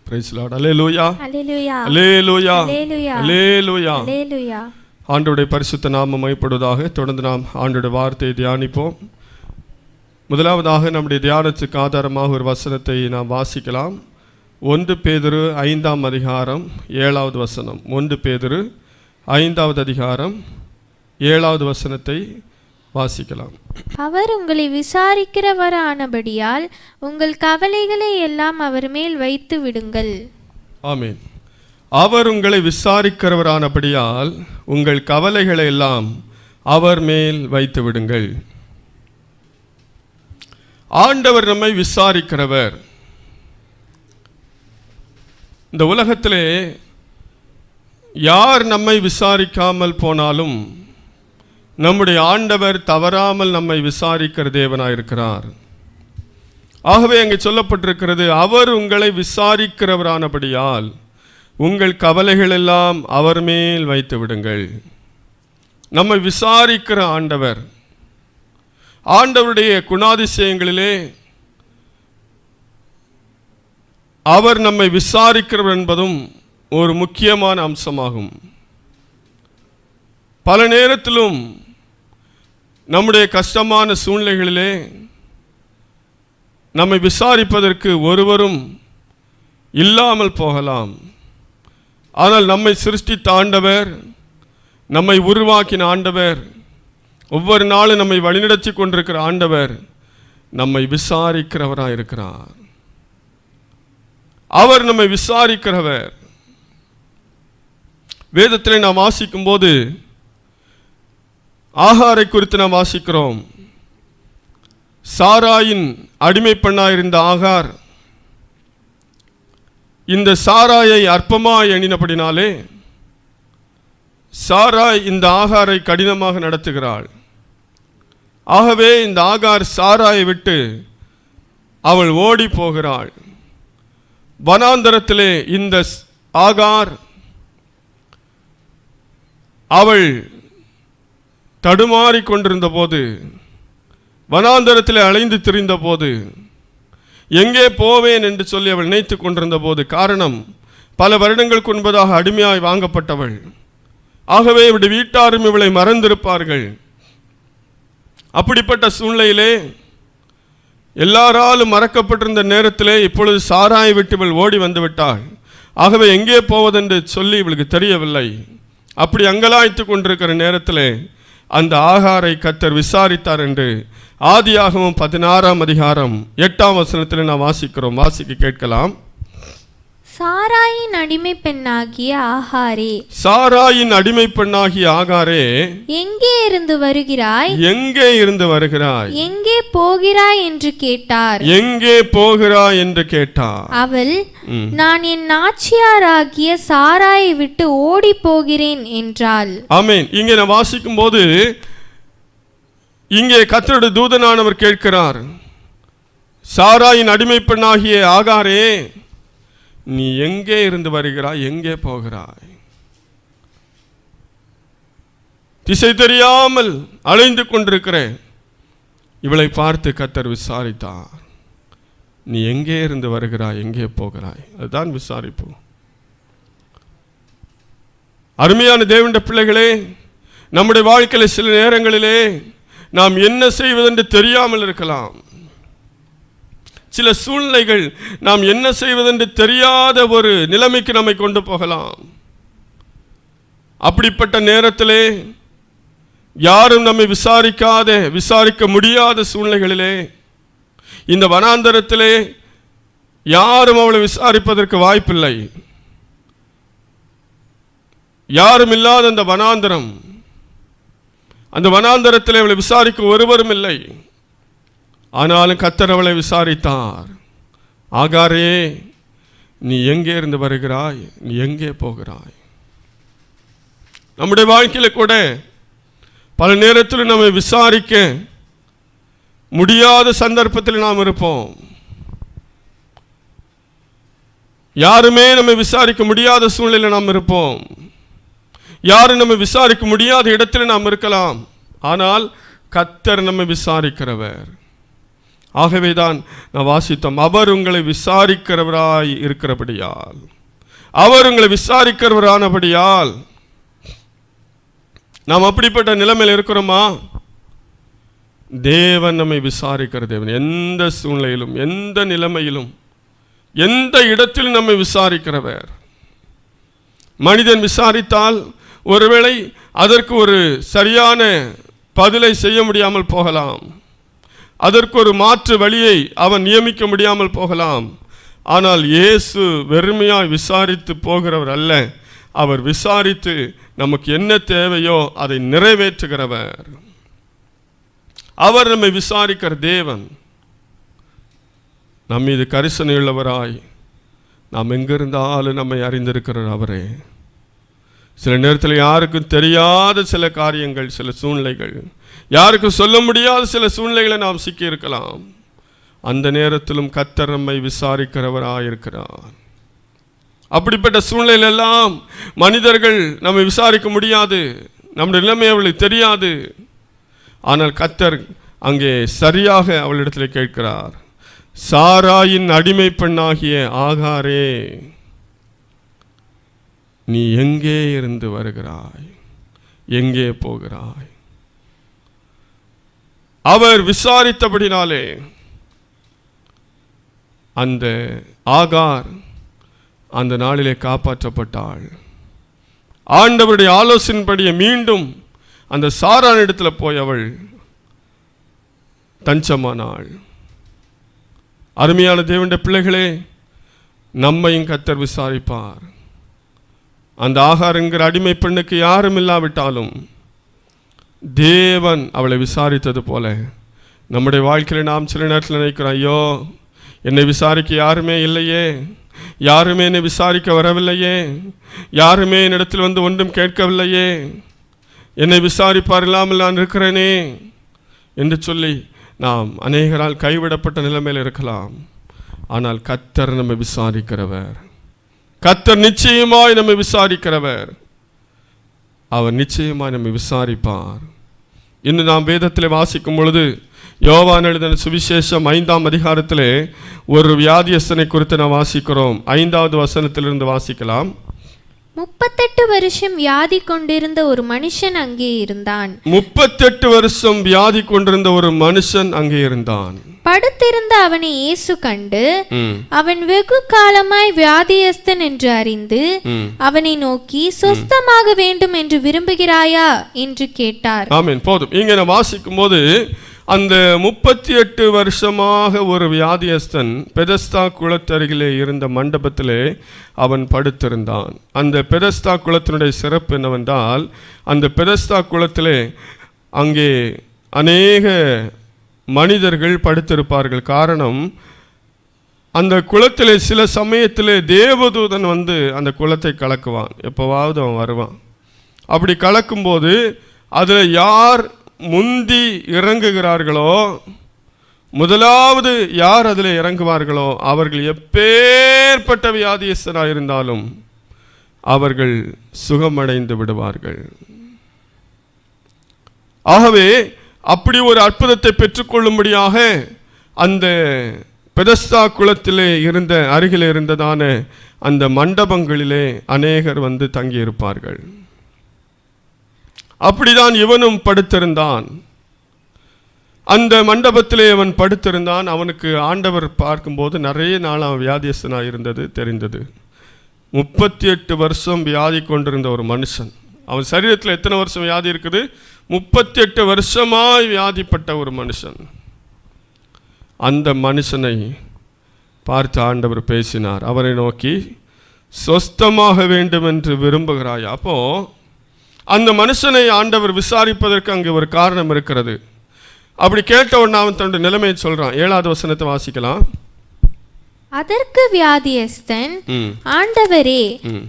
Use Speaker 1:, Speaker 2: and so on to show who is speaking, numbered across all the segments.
Speaker 1: Price Lord. அல்லேலூயா,
Speaker 2: அல்லேலூயா,
Speaker 1: அல்லேலூயா,
Speaker 2: அல்லேலூயா,
Speaker 1: அல்லேலூயா.
Speaker 2: அல்லேலூயா.
Speaker 1: ஆண்டவருடைய பரிசுத்த நாமம் மகிமைப்படுவதாக. தொடர்ந்து நாம் ஆண்டவருடைய வார்த்தையை தியானிப்போம். முதலாவதாக நம்முடைய தியானத்துக்கு ஆதாரமாக ஒரு வசனத்தை நாம் வாசிக்கலாம். 1 பேதுரு 5ஆம் அதிகாரம் 7வது வசனம். 1 பேதுரு 5வது அதிகாரம் 7வது வசனத்தை வாசிக்கலாம்.
Speaker 2: அவர் உங்களை விசாரிக்கிறவரானபடியால் உங்கள் கவலைகளை எல்லாம் அவர் மேல் வைத்து விடுங்கள்.
Speaker 1: ஆமென். அவர் உங்களை விசாரிக்கிறவரானபடியால் உங்கள் கவலைகளை எல்லாம் அவர் மேல் வைத்து விடுங்கள். ஆண்டவர் நம்மை விசாரிக்கிறவர். இந்த உலகத்திலே யார் நம்மை விசாரிக்காமல் போனாலும் நம்முடைய ஆண்டவர் தவறாமல் நம்மை விசாரிக்கிற தேவனாயிருக்கிறார். ஆகவே அங்கே சொல்லப்பட்டிருக்கிறது, அவர் உங்களை விசாரிக்கிறவரானபடியால் உங்கள் கவலைகள் எல்லாம் அவர் மேல் வைத்து விடுங்கள். நம்மை விசாரிக்கிற ஆண்டவர். ஆண்டவருடைய குணாதிசயங்களிலே அவர் நம்மை விசாரிக்கிறவர் என்பதும் ஒரு முக்கியமான அம்சமாகும். பல நேரத்திலும் நம்முடைய கஷ்டமான சூழ்நிலைகளிலே நம்மை விசாரிப்பதற்கு ஒருவரும் இல்லாமல் போகலாம். ஆனால் நம்மை சிருஷ்டித்த ஆண்டவர், நம்மை உருவாக்கின ஆண்டவர், ஒவ்வொரு நாளும் நம்மை வழிநடத்தி கொண்டிருக்கிற ஆண்டவர் நம்மை விசாரிக்கிறவராக இருக்கிறார். அவர் நம்மை விசாரிக்கிறவர். வேதத்தில் நாம் வாசிக்கும் போது ஆகாரை குறித்து நாம் வாசிக்கிறோம். சாராயின் அடிமை பெண்ணாயிருந்த ஆகார் இந்த சாராயை அற்பமாய் எண்ணினபடினாலே சாராய் இந்த ஆகாரை கடினமாக நடத்துகிறாள். ஆகவே இந்த ஆகார் சாராயை விட்டு அவள் ஓடி போகிறாள். வனாந்தரத்திலே இந்த ஆகார் அவள் தடுமாறி கொண்டிருந்த போது, வனாந்தரத்தில் அலைந்து திரிந்த போது, எங்கே போவேன் என்று சொல்லி அவள் நினைத்து கொண்டிருந்த போது, காரணம் பல வருடங்களுக்கு முன்பதாக அடிமையாய் வாங்கப்பட்டவள். ஆகவே இவருடைய வீட்டாரும் இவளை மறந்திருப்பார்கள். அப்படிப்பட்ட சூழ்நிலையிலே எல்லாராலும் மறக்கப்பட்டிருந்த நேரத்திலே இப்பொழுது சாராயை விட்டு இவள் ஓடி வந்து விட்டாள். ஆகவே எங்கே போவதென்று சொல்லி இவளுக்கு தெரியவில்லை. அப்படி அங்கலாய்த்து கொண்டிருக்கிற நேரத்திலே அந்த ஆகாரை கர்த்தர் விசாரித்தார் என்று ஆதியாகமம் 16ஆம் அதிகாரம் 8ஆம் வசனத்தில் நாம் வாசிக்கிறோம். வாசிக்க கேட்கலாம்.
Speaker 2: சாராயின் அடிமை பெண்ணாகிய ஆகாரே,
Speaker 1: சாராயின் அடிமை பெண்ணாகிய ஆகாரே,
Speaker 2: எங்கே இருந்து வருகிறாய்?
Speaker 1: எங்கே இருந்து வருகிறாய்?
Speaker 2: எங்கே போகிறாய் என்று கேட்டார்.
Speaker 1: எங்கே போகிறாய் என்று கேட்டார்.
Speaker 2: அவள், நான் என் நாச்சியாராகிய சாராயை விட்டு ஓடி போகிறேன் என்றாள்.
Speaker 1: ஆமென். இங்கே நான் வாசிக்கும் போது இங்கே கர்த்தருடைய தூதனானவர் கேட்கிறார், சாராயின் அடிமை பெண்ணாகிய ஆகாரே, நீ எங்கே இருந்து வருகிறாய்? எங்கே போகிறாய்? திசை தெரியாமல் அலைந்து கொண்டிருக்கிற இவளை பார்த்து கர்த்தர் விசாரித்தார். நீ எங்கே இருந்து வருகிறாய்? எங்கே போகிறாய்? அதுதான் விசாரிப்பு. அருமையான தேவனுடைய பிள்ளைகளே, நம்முடைய வாழ்க்கையில் சில நேரங்களிலே நாம் என்ன செய்வதென்று தெரியாமல் இருக்கலாம். சில சூழ்நிலைகள் நாம் என்ன செய்வதென்று தெரியாத ஒரு நிலைமைக்கு நம்மை கொண்டு போகலாம். அப்படிப்பட்ட நேரத்திலே யாரும் நம்மை விசாரிக்க முடியாத சூழ்நிலைகளிலே, இந்த வனாந்தரத்திலே யாரும் அவளை விசாரிப்பதற்கு வாய்ப்பில்லை. யாரும் இல்லாத அந்த வனாந்தரம், அந்த வனாந்தரத்தில் அவளை விசாரிக்க ஒருவரும் இல்லை. ஆனாலும் கர்த்தர் அவளை விசாரித்தார். ஆகாரே, நீ எங்கே இருந்து வருகிறாய்? நீ எங்கே போகிறாய்? நம்முடைய வாழ்க்கையில கூட பல நேரத்தில் நம்மை விசாரிக்க முடியாத சந்தர்ப்பத்தில் நாம் இருப்போம். யாருமே நம்மை விசாரிக்க முடியாத சூழ்நிலையில் நாம் இருப்போம். யாரும் நம்மை விசாரிக்க முடியாத இடத்தில் நாம் இருக்கலாம். ஆனால் கர்த்தர் நம்மை விசாரிக்கிறவர். ஆகவேதான் நான் வாசித்தோம், அவர் உங்களை விசாரிக்கிறவராய் இருக்கிறபடியால், அவர் உங்களை விசாரிக்கிறவரானபடியால். நாம் அப்படிப்பட்ட நிலைமையில் இருக்கிறோமா? தேவன் நம்மை விசாரிக்கிற தேவன். எந்த சூழ்நிலையிலும், எந்த நிலைமையிலும், எந்த இடத்திலும் நம்மை விசாரிக்கிறவர். மனிதன் விசாரித்தால் ஒருவேளை அதற்கு ஒரு சரியான பதிலை செய்ய முடியாமல் போகலாம், அதற்கு ஒரு மாற்று வழியை அவன் நியமிக்க முடியாமல் போகலாம். ஆனால் இயேசு வெறுமையாய் விசாரித்து போகிறவர் அல்ல. அவர் விசாரித்து நமக்கு என்ன தேவையோ அதை நிறைவேற்றுகிறவர். அவர் நம்மை விசாரிக்கிற தேவன். நம் மீது கரிசனை உள்ளவராய் நாம் எங்கிருந்தாலும் நம்மை அறிந்திருக்கிறார் அவரே. சில நேரத்தில் யாருக்கும் தெரியாத சில காரியங்கள், சில சூழ்நிலைகள், யாருக்கும் சொல்ல முடியாத சில சூழ்நிலைகளை நாம் சிக்கி இருக்கலாம். அந்த நேரத்திலும் கர்த்தர் நம்மை விசாரிக்கிறவராயிருக்கிறார். அப்படிப்பட்ட சூழ்நிலையிலெல்லாம் மனிதர்கள் நம்மை விசாரிக்க முடியாது, நம்முடைய நிலைமை அவளுக்கு தெரியாது. ஆனால் கர்த்தர் அங்கே சரியாக அவளிடத்தில் கேட்கிறார், சாராயின் அடிமை பெண்ணாகிய ஆகாரே, நீ எங்கே இருந்து வருகிறாய், எங்கே போகிறாய்? அவர் விசாரித்தபடினாலே அந்த ஆகார் அந்த நாளிலே காப்பாற்றப்பட்டாள். ஆண்டவருடைய ஆலோசனைப்படியே மீண்டும் அந்த சாரான் இடத்துல போய் அவள் தஞ்சமானாள். அருமையான தேவனுடைய பிள்ளைகளே, நம்மையும் கர்த்தர் விசாரிப்பார். அந்த ஆகார் என்கிற அடிமை பெண்ணுக்கு யாரும் இல்லாவிட்டாலும் தேவன் அவளை விசாரித்தது போல நம்முடைய வாழ்க்கையில் நாம் சில நேரத்தில் நினைக்கிறோம், ஐயோ என்னை விசாரிக்க யாருமே இல்லையே, யாருமே என்னை விசாரிக்க வரவில்லையே, யாருமே என்னிடத்தில் வந்து ஒன்றும் கேட்கவில்லையே, என்னை விசாரிப்பார் இல்லாமல் நான் இருக்கிறேனே என்று சொல்லி நாம் அநேகரால் கைவிடப்பட்ட நிலைமையில் இருக்கலாம். ஆனால் கர்த்தர் நம்மை விசாரிக்கிறவர். கர்த்தர் நிச்சயமாய் நம்மை விசாரிக்கிறவர். அவர் நிச்சயமாய் நம்மை விசாரிப்பார். இன்னும் நாம் வேதத்தில் வாசிக்கும் பொழுது யோவான் எழுதின சுவிசேஷம் 5ஆம் அதிகாரத்திலே ஒரு வியாதியஸ்தனை குறித்து நாம் வாசிக்கிறோம். 5வது வசனத்திலிருந்து வாசிக்கலாம்.
Speaker 2: 38 வருஷம் வியாதி கொண்டிருந்த ஒரு மனுஷன் அங்கே இருந்தான்.
Speaker 1: 38 வருஷம் வியாதி கொண்டிருந்த ஒரு மனுஷன் அங்கே இருந்தான்.
Speaker 2: படுத்திருந்த அவனை இயேசு கண்டு, அவன் வெகு காலமாய் வியாதியஸ்தன் என்று அறிந்து அவனை நோக்கி, சுஸ்தமாக வேண்டும் என்று விரும்புகிறாயா என்று கேட்டார்.
Speaker 1: ஆமென். போதும். இங்க நான் வாசிக்கும் போது அந்த 38 வருஷமாக ஒரு வியாதியஸ்தன் பெதஸ்தா குளத்தருகிலே இருந்த மண்டபத்திலே அவன் படுத்திருந்தான். அந்த பெதஸ்தா குளத்தினுடைய சிறப்பு என்னவென்றால், அந்த பெதஸ்தா குளத்திலே அங்கே அநேக மனிதர்கள் படுத்திருப்பார்கள். காரணம், அந்த குளத்திலே சில சமயத்திலே தேவதூதன் வந்து அந்த குளத்தை கலக்குவான். எப்போவாவது அவன் வருவான். அப்படி கலக்கும்போது அதில் யார் முந்தி இறங்குகிறார்களோ, முதலாவது யார் அதில் இறங்குவார்களோ, அவர்கள் எப்பேற்பட்ட வியாதியஸ்தராக இருந்தாலும் அவர்கள் சுகமடைந்து விடுவார்கள். ஆகவே அப்படி ஒரு அற்புதத்தை பெற்றுக்கொள்ளும்படியாக அந்த பெதஸ்தா குளத்திலே இருந்த அருகில் இருந்ததான அந்த மண்டபங்களிலே அநேகர் வந்து தங்கியிருப்பார்கள். அப்படிதான் இவனும் படுத்திருந்தான். அந்த மண்டபத்திலே அவன் படுத்திருந்தான். அவனுக்கு ஆண்டவர் பார்க்கும்போது நிறைய நாள் அவன் வியாதியஸ்தனாக இருந்தது தெரிந்தது. 38 வருஷம் வியாதி கொண்டிருந்த ஒரு மனுஷன். அவன் சரீரத்தில் எத்தனை வருஷம் வியாதி இருக்குது? 38 வருஷமாய் வியாதிப்பட்ட ஒரு மனுஷன். அந்த மனுஷனை பார்த்து ஆண்டவர் பேசினார். அவரை நோக்கி, சொஸ்தமாக வேண்டும் என்று விரும்புகிறாயா? அப்போ அந்த மனுஷனை ஆண்டவர் விசாரிப்பதற்கு அங்கே ஒரு காரணம் இருக்கிறது. அப்படி கேட்ட உடனே அவன் தன்னுடைய நிலைமையை சொல்றான். 7வது வசனத்தை வாசிக்கலாம்.
Speaker 2: அதற்கு வியாதியஸ்தன், ஆண்டவரே,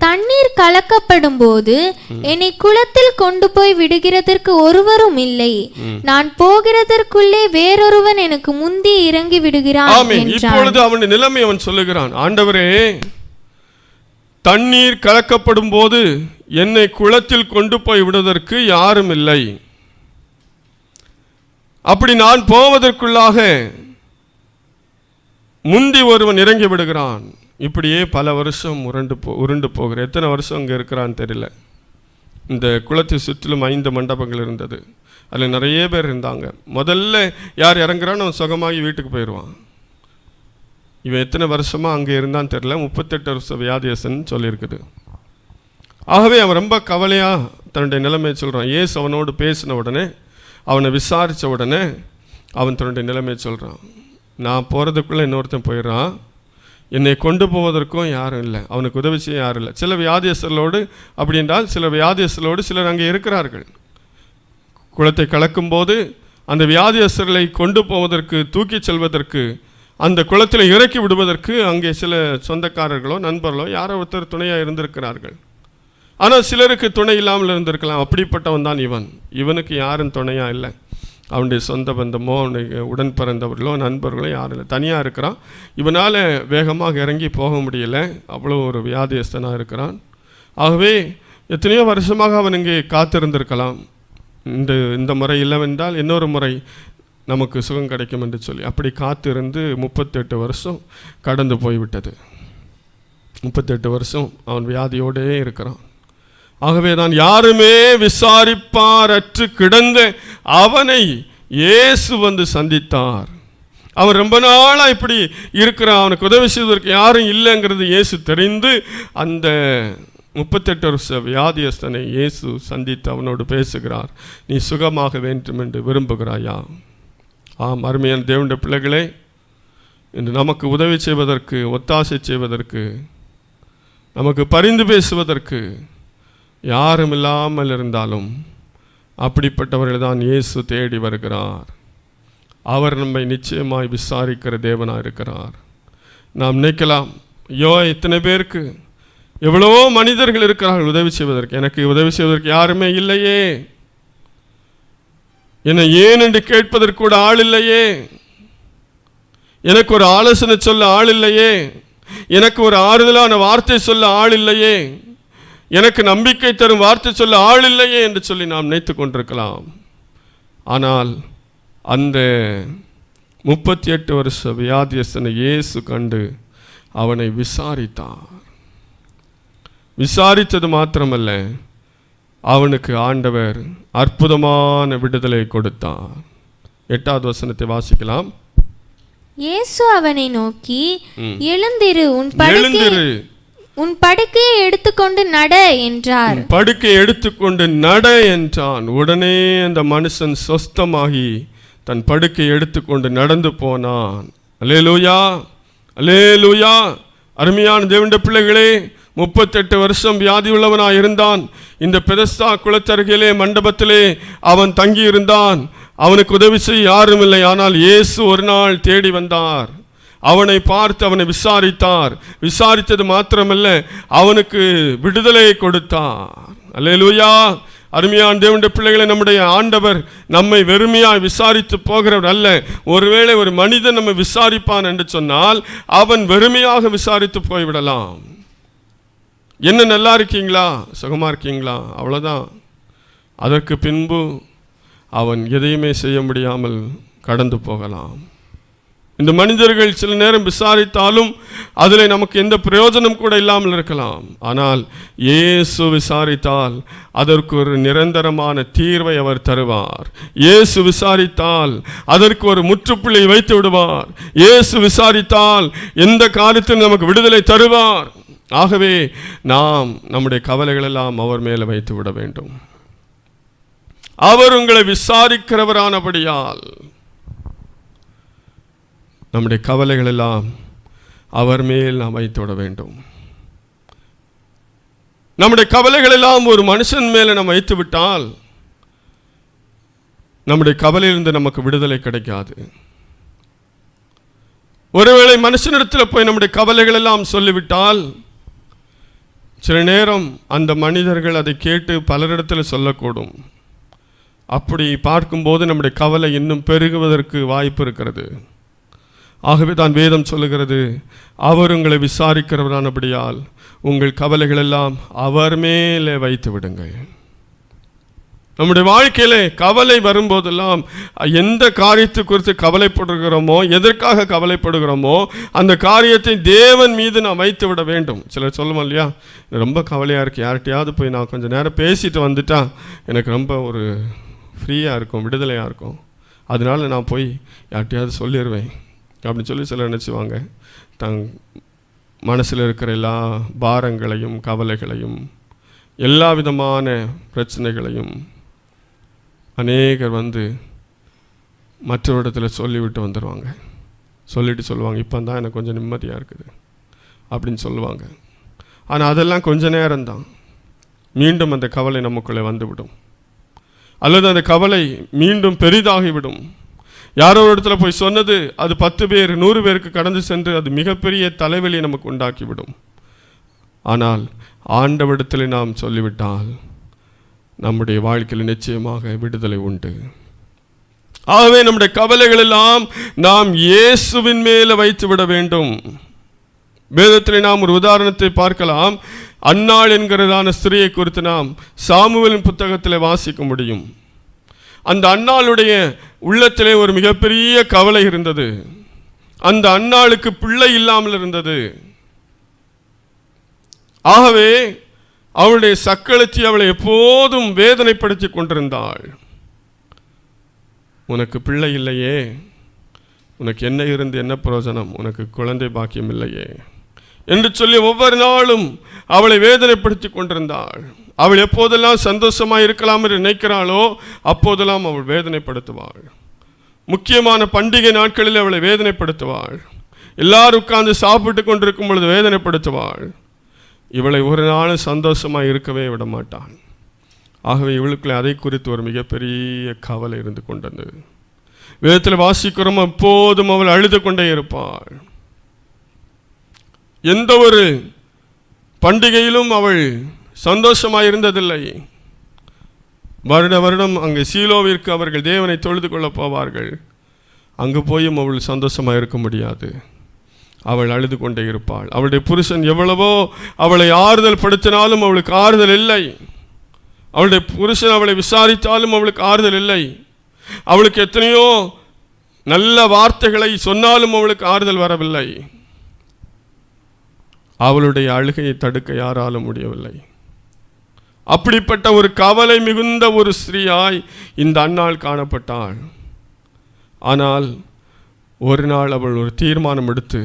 Speaker 2: தண்ணீர் கலக்கப்படும் போது என்னை குளத்தில் கொண்டு போய் விடுகிறதற்கு ஒருவரும் இல்லை. நான் போகிறதற்குள்ளே வேறொருவன் எனக்கு முந்தி இறங்கி விடுகிறான் என்றான்.
Speaker 1: இப்பொழுது அவனுடைய நிலைமை அவன் சொல்லுகிறான். ஆண்டவரே, தண்ணீர் கலக்கப்படும் போது என்னை குளத்தில் கொண்டு போய் விடுவதற்கு யாரும் இல்லை. அப்படி நான் போவதற்குள்ளாக முந்தி ஒருவன் இறங்கி விடுகிறான். இப்படியே பல வருஷம் உருண்டு போகிற. எத்தனை வருஷம் அங்கே இருக்கிறான்னு தெரியல. இந்த குளத்தை சுற்றிலும் 5 மண்டபங்கள் இருந்தது. அதில் நிறைய பேர் இருந்தாங்க. முதல்ல யார் இறங்குறான்னு அவன் சுகமாகி வீட்டுக்கு போயிடுவான். இவன் எத்தனை வருஷமாக அங்கே இருந்தான்னு தெரியல. 38 வருஷம் வியாதியஸ்தன் சொல்லியிருக்குது. ஆகவே அவன் ரொம்ப கவலையாக தன்னுடைய நிலைமையை சொல்கிறான். இயேசு அவனோடு பேசின உடனே, அவனை விசாரித்த உடனே அவன் தன்னுடைய நிலைமையை சொல்கிறான். நான் போகிறதுக்குள்ளே இன்னொருத்தன் போயிடுறான். என்னை கொண்டு போவதற்கும் யாரும் இல்லை, அவனுக்கு உதவி செய்ய யாரும் இல்லை. சில வியாதியஸ்தர்களோடு அப்படி என்றால் சில வியாதியஸ்தர்களோடு சிலர் அங்கே இருக்கிறார்கள். குளத்தை கலக்கும்போது அந்த வியாதியஸ்தர்களை கொண்டு போவதற்கு, தூக்கி செல்வதற்கு, அந்த குளத்தில் இறக்கி விடுவதற்கு அங்கே சில சொந்தக்காரர்களோ நண்பர்களோ யாரோ ஒருத்தர் துணையாக இருந்திருக்கிறார்கள். ஆனால் சிலருக்கு துணை இல்லாமல் இருந்திருக்கலாம். அப்படிப்பட்டவன் தான் இவனுக்கு யாரும் துணையாக இல்லை. அவனுடைய சொந்த பந்தமோ அவனுடைய உடன் பிறந்தவர்களோ நண்பர்களோ யாரும் இல்லை, தனியாக இருக்கிறான். இவனால் வேகமாக இறங்கி போக முடியலை, அவ்வளோ ஒரு வியாதியஸ்தனாக இருக்கிறான். ஆகவே எத்தனையோ வருஷமாக அவன் இங்கே காத்திருந்திருக்கலாம். இந்த முறை இல்லவென்றால் இன்னொரு முறை நமக்கு சுகம் கிடைக்கும் என்று சொல்லி அப்படி காத்திருந்து 38 வருஷம் கடந்து போய்விட்டது. 38 வருஷம் அவன் வியாதியோடே இருக்கிறான். ஆகவே தான் யாருமே விசாரிப்பாரற்று கிடந்த அவனை இயேசு வந்து சந்தித்தார். அவன் ரொம்ப நாளாக இப்படி இருக்கிறான், அவனுக்கு உதவி செய்வதற்கு யாரும் இல்லைங்கிறது இயேசு தெரிந்து அந்த 38 வருஷ வியாதியஸ்தனை இயேசு சந்தித்து அவனோடு பேசுகிறார். நீ சுகமாக வேண்டும் என்று விரும்புகிறாயா? ஆம், அருமையான தேவனுடைய பிள்ளைகளே, இன்று நமக்கு உதவி செய்வதற்கு, ஒத்தாசை செய்வதற்கு, நமக்கு பரிந்து பேசுவதற்கு யாரும் இல்லாமல் இருந்தாலும் அப்படிப்பட்டவர்கள் தான் இயேசு தேடி வருகிறார். அவர் நம்மை நிச்சயமாய் விசாரிக்கிற தேவனாக இருக்கிறார். நாம் நினைக்கலாம், ஐயோ இத்தனை பேருக்கு எவ்வளோ மனிதர்கள் இருக்கிறார்கள் உதவி செய்வதற்கு, எனக்கு உதவி செய்வதற்கு யாருமே இல்லையே, என்னை ஏன் என்று கேட்பதற்கு கூட ஆள் இல்லையே, எனக்கு ஒரு ஆலோசனை சொல்ல ஆள் இல்லையே, எனக்கு ஒரு ஆறுதலான வார்த்தை சொல்ல ஆள் இல்லையே, எனக்கு நம்பிக்கை தரும் வார்த்தை சொல்ல ஆள் இல்லையே என்று சொல்லி நாம் நினைத்து கொண்டிருக்கலாம். ஆனால் அந்த 38 வருஷ வியாதியஸ்தனை இயேசு கண்டு அவனை விசாரித்தார். விசாரித்தது மாத்திரமல்ல, அவனுக்கு ஆண்டவர் அற்புதமான விடுதலை கொடுத்தார். 8வது வசனத்தை வாசிக்கலாம்.
Speaker 2: இயேசு அவனை நோக்கி, எழுந்திரு, உன் படுக்கையை எடுத்துக்கொண்டு நட என்றார்.
Speaker 1: படுக்கையை எடுத்துக்கொண்டு நட என்றான். உடனே அந்த மனுஷன் சொஸ்தமாகி தன் படுக்கையை எடுத்துக்கொண்டு நடந்து போனான். அல்லேலூயா, அல்லேலூயா. அருமையான தேவனுடைய பிள்ளைகளே, 38 வருஷம் வியாதி உள்ளவனாக இருந்தான். இந்த பெதஸ்தா குளத்தருகிலே மண்டபத்திலே அவன் தங்கி இருந்தான். அவனுக்கு உதவி செய்ய யாரும் இல்லை. ஆனால் இயேசு ஒரு நாள் தேடி வந்தார். அவனை பார்த்து அவனை விசாரித்தார். விசாரித்தது மாத்திரமல்ல, அவனுக்கு விடுதலை கொடுத்தார். அல்லேலூயா. அருமையான தேவனுடைய பிள்ளைகளை, நம்முடைய ஆண்டவர் நம்மை வெறுமையாய் விசாரித்து போகிறவர் அல்ல. ஒருவேளை ஒரு மனிதன் நம்மை விசாரிப்பான் என்று சொன்னால் அவன் வெறுமையாக விசாரித்து போய்விடலாம். என்ன, நல்லா இருக்கீங்களா, சுகமாக இருக்கீங்களா, அவ்வளோதான். அதற்கு பின்பு அவன் எதையுமே செய்ய முடியாமல் கடந்து போகலாம். இந்த மனிதர்கள் சில நேரம் விசாரித்தாலும் அதில் நமக்கு எந்த பிரயோஜனம் கூட இல்லாமல் இருக்கலாம். ஆனால் இயேசு விசாரித்தால் அதற்கு ஒரு நிரந்தரமான தீர்வை அவர் தருவார். இயேசு விசாரித்தால் அதற்கு ஒரு முற்றுப்புள்ளி வைத்து விடுவார். இயேசு விசாரித்தால் எந்த காரியத்திலும் நமக்கு விடுதலை தருவார். ஆகவே நாம் நம்முடைய கவலைகளெல்லாம் அவர் மேலே வைத்து விட வேண்டும். அவர் உங்களை விசாரிக்கிறவரானபடியால் நம்முடைய கவலைகள் எல்லாம் அவர் மேல் நாம் வைத்து விட வேண்டும். நம்முடைய கவலைகள் எல்லாம் ஒரு மனுஷன் மேலே நாம் வைத்து விட்டால் நம்முடைய கவலையிலிருந்து நமக்கு விடுதலை கிடைக்காது. ஒருவேளை மனுஷனிடத்தில் போய் நம்முடைய கவலைகள் எல்லாம் சொல்லிவிட்டால் சில நேரம் அந்த மனிதர்கள் அதை கேட்டு பலரிடத்தில் சொல்லக்கூடும். அப்படி பார்க்கும்போது நம்முடைய கவலை இன்னும் பெருகுவதற்கு வாய்ப்பு இருக்கிறது. ஆகவே தான் வேதம் சொல்லுகிறது, அவர் உங்களை விசாரிக்கிறவரானபடியால் உங்கள் கவலைகள் எல்லாம் அவர் மேலே வைத்து விடுங்கள். நம்முடைய வாழ்க்கையிலே கவலை வரும்போதெல்லாம் எந்த காரியத்தை குறித்து கவலைப்படுகிறோமோ, எதற்காக கவலைப்படுகிறோமோ அந்த காரியத்தை தேவன் மீது நாம் வைத்து விட வேண்டும். சிலர் சொல்லுவோம் இல்லையா, ரொம்ப கவலையாக இருக்குது, யார்கிட்டையாவது போய் நான் கொஞ்சம் நேரம் பேசிட்டு வந்துட்டா எனக்கு ரொம்ப ஒரு ஃப்ரீயாக இருக்கும், விடுதலையாக இருக்கும், அதனால நான் போய் யார்கிட்டையாவது சொல்லிடுவேன் அப்படின்னு சொல்லி சிலர் நினச்சிவாங்க. தங் மனசில் இருக்கிற எல்லா பாரங்களையும் கவலைகளையும் எல்லா விதமான பிரச்சனைகளையும் அநேகர் வந்து மற்றவரிடத்தில் சொல்லிவிட்டு வந்துடுவாங்க. சொல்லிவிட்டு சொல்லுவாங்க, இப்போ தான் எனக்கு கொஞ்சம் நிம்மதியாக இருக்குது அப்படின்னு சொல்லுவாங்க. ஆனால் அதெல்லாம் கொஞ்ச நேரம்தான். மீண்டும் அந்த கவலை நமக்குள்ளே வந்துவிடும், அல்லது அந்த கவலை மீண்டும் பெரிதாகிவிடும். யாரோ ஒரு இடத்துல போய் சொன்னது அது 10 பேர் 100 பேருக்கு கடந்து சென்று அது மிகப்பெரிய தலைவலி நமக்கு உண்டாக்கிவிடும். ஆனால் ஆண்டவரிடத்தில் நாம் சொல்லிவிட்டால் நம்முடைய வாழ்க்கையில் நிச்சயமாக விடுதலை உண்டு. ஆகவே நம்முடைய கவலைகள் எல்லாம் நாம் இயேசுவின் மேலே வைத்து விட வேண்டும். வேதத்தில் நாம் ஒரு உதாரணத்தை பார்க்கலாம். அன்னாள் என்கிறதான ஸ்திரியை குறித்து நாம் சாமுவேலின் புத்தகத்தில் வாசிக்க முடியும். அந்த அன்னாளுடைய உள்ளத்திலே ஒரு மிகப்பெரிய கவலை இருந்தது. அந்த அன்னாளுக்கு பிள்ளை இல்லாமல் இருந்தது. ஆகவே அவளுடைய சக்களச்சி அவளை எப்போதும் வேதனைப்படுத்தி கொண்டிருந்தாள். உனக்கு பிள்ளை இல்லையே, உனக்கு என்ன இருந்து என்ன பிரயோஜனம், உனக்கு குழந்தை பாக்கியம் இல்லையே என்று சொல்லி ஒவ்வொரு நாளும் அவளை வேதனைப்படுத்தி கொண்டிருந்தாள். அவள் எப்போதெல்லாம் சந்தோஷமாக இருக்கலாம் என்று நினைக்கிறாளோ அப்போதெல்லாம் அவள் வேதனைப்படுத்துவாள். முக்கியமான பண்டிகை நாட்களில் அவளை வேதனைப்படுத்துவாள். எல்லாரும் உட்கார்ந்து சாப்பிட்டு கொண்டிருக்கும் பொழுது வேதனைப்படுத்துவாள். இவளை ஒரு நாள் சந்தோஷமாக இருக்கவே விட மாட்டான். ஆகவே இவளுக்குள்ளே அதை குறித்து ஒரு மிகப்பெரிய கவலை இருந்து கொண்டது. வேதத்தில் வாசிக்கிறோம், எப்போதும் அவள் அழுது கொண்டே இருப்பாள். எந்த ஒரு பண்டிகையிலும் அவள் சந்தோஷமாக இருந்ததில்லை. வருட வருடம் அங்கே சீலோவிற்கு அவர்கள் தேவனை தொழுது கொள்ள போவார்கள். அங்கு போயும் அவள் சந்தோஷமாக இருக்க முடியாது. அவள் அழுது கொண்டே இருப்பாள். அவளுடைய புருஷன் எவ்வளவோ அவளை ஆறுதல் படுத்தினாலும் அவளுக்கு ஆறுதல் இல்லை. அவளுடைய புருஷன் அவளை விசாரித்தாலும் அவளுக்கு ஆறுதல் இல்லை. அவளுக்கு எத்தனையோ நல்ல வார்த்தைகளை சொன்னாலும் அவளுக்கு ஆறுதல் வரவில்லை. அவளுடைய அழுகையை தடுக்க யாராலும் முடியவில்லை. அப்படிப்பட்ட ஒரு கவலை மிகுந்த ஒரு ஸ்திரீயாய் இந்த அன்னாள் காணப்பட்டாள். ஆனால் ஒரு நாள் அவள் ஒரு தீர்மானம் எடுத்து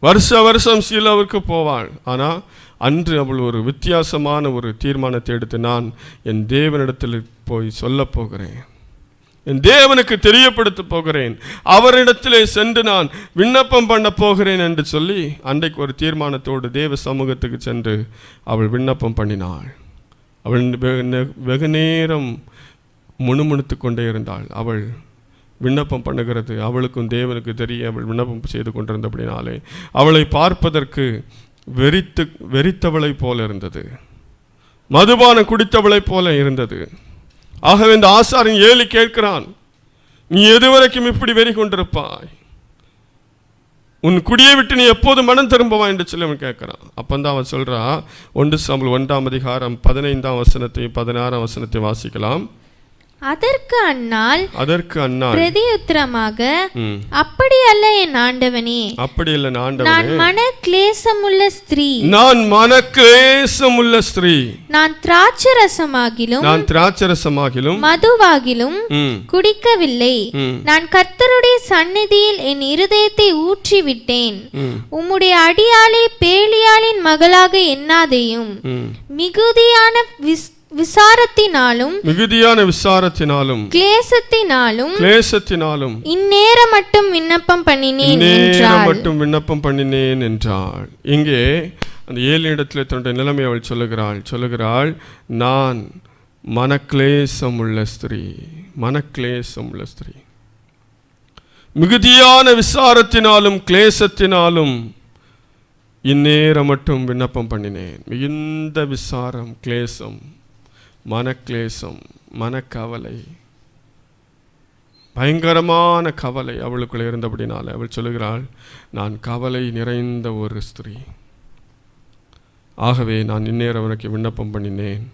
Speaker 1: வருஷம் சீலோவிற்கு போவாள். ஆனால் அன்று அவள் ஒரு வித்தியாசமான ஒரு தீர்மானத்தை எடுத்து, நான் என் தேவனிடத்தில் போய் சொல்ல போகிறேன், என் தேவனுக்கு தெரியப்படுத்த போகிறேன், அவரிடத்திலே சென்று நான் விண்ணப்பம் பண்ண போகிறேன் என்று சொல்லி அன்றைக்கு ஒரு தீர்மானத்தோடு தேவ சமூகத்துக்கு சென்று அவள் விண்ணப்பம் பண்ணினாள். அவள் வெகு நேரம் முணுமுணுத்து கொண்டே இருந்தாள். அவள் விண்ணப்பம் பண்ணுகிறது அவளுக்கும் தேவனுக்கு தெரிய அவள் விண்ணப்பம் செய்து கொண்டிருந்தபடினாலே அவளை பார்ப்பதற்கு வெறித்தவளை போல இருந்தது, மதுபானம் குடித்தவளை போல இருந்தது. ஆகவே இந்த ஆசாரியன் ஏலி கேட்கிறான், நீ எதுவரைக்கும் இப்படி வெறி கொண்டிருப்பாய்? உன் குடியை விட்டு நீ எப்போது மனம் திரும்பவா என்று சொல்லி அவன் கேட்கிறான். அப்பந்தான் அவன் சொல்றா, 1 சாமுவேல் 1ஆம் அதிகாரம் 15ஆம் வசனத்தையும் 16ஆம் வசனத்தை வாசிக்கலாம்.
Speaker 2: அதற்கு அன்னாள் பிரதியுத்தரமாக, அப்படி அல்ல என் ஆண்டவனே,
Speaker 1: அப்படி அல்ல ஆண்டவனே,
Speaker 2: நான் மன கிளேசமுள்ள ஸ்திரீ, நான் திராட்சரசமாகிலும் மதுவாகிலும் குடிக்கவில்லை. நான் கர்த்தருடைய சந்நிதியில் என் இருதயத்தை ஊற்றி விட்டேன். உம்முடைய அடியாளை பேலியாளின் மகளாக எண்ணாதேயும். மிகுதியான விசாரத்தினாலும் கிளேசத்தினாலும் இந்நேரம் மட்டும் விண்ணப்பம் பண்ணினேன் என்றாள். இங்கே அந்த 7 இடத்துல தன்னுடைய நிலைமை அவள் சொல்லுகிறாள், நான் மனக்லேசம் உள்ள ஸ்திரீ, மிகுதியான விசாரத்தினாலும் கிளேசத்தினாலும் இந்நேரம் மட்டும் விண்ணப்பம் பண்ணினேன். மிகுந்த விசாரம், கிளேசம், மனக்லேசம், மனக்கவலை, பயங்கரமான கவலை அவளுக்குள்ள இருந்தபடினால அவள் சொல்லுகிறாள், நான் கவலை நிறைந்த ஒரு ஸ்திரீ, ஆகவே நான் இந்நேரம் உனக்கு விண்ணப்பம் பண்ணினேன்.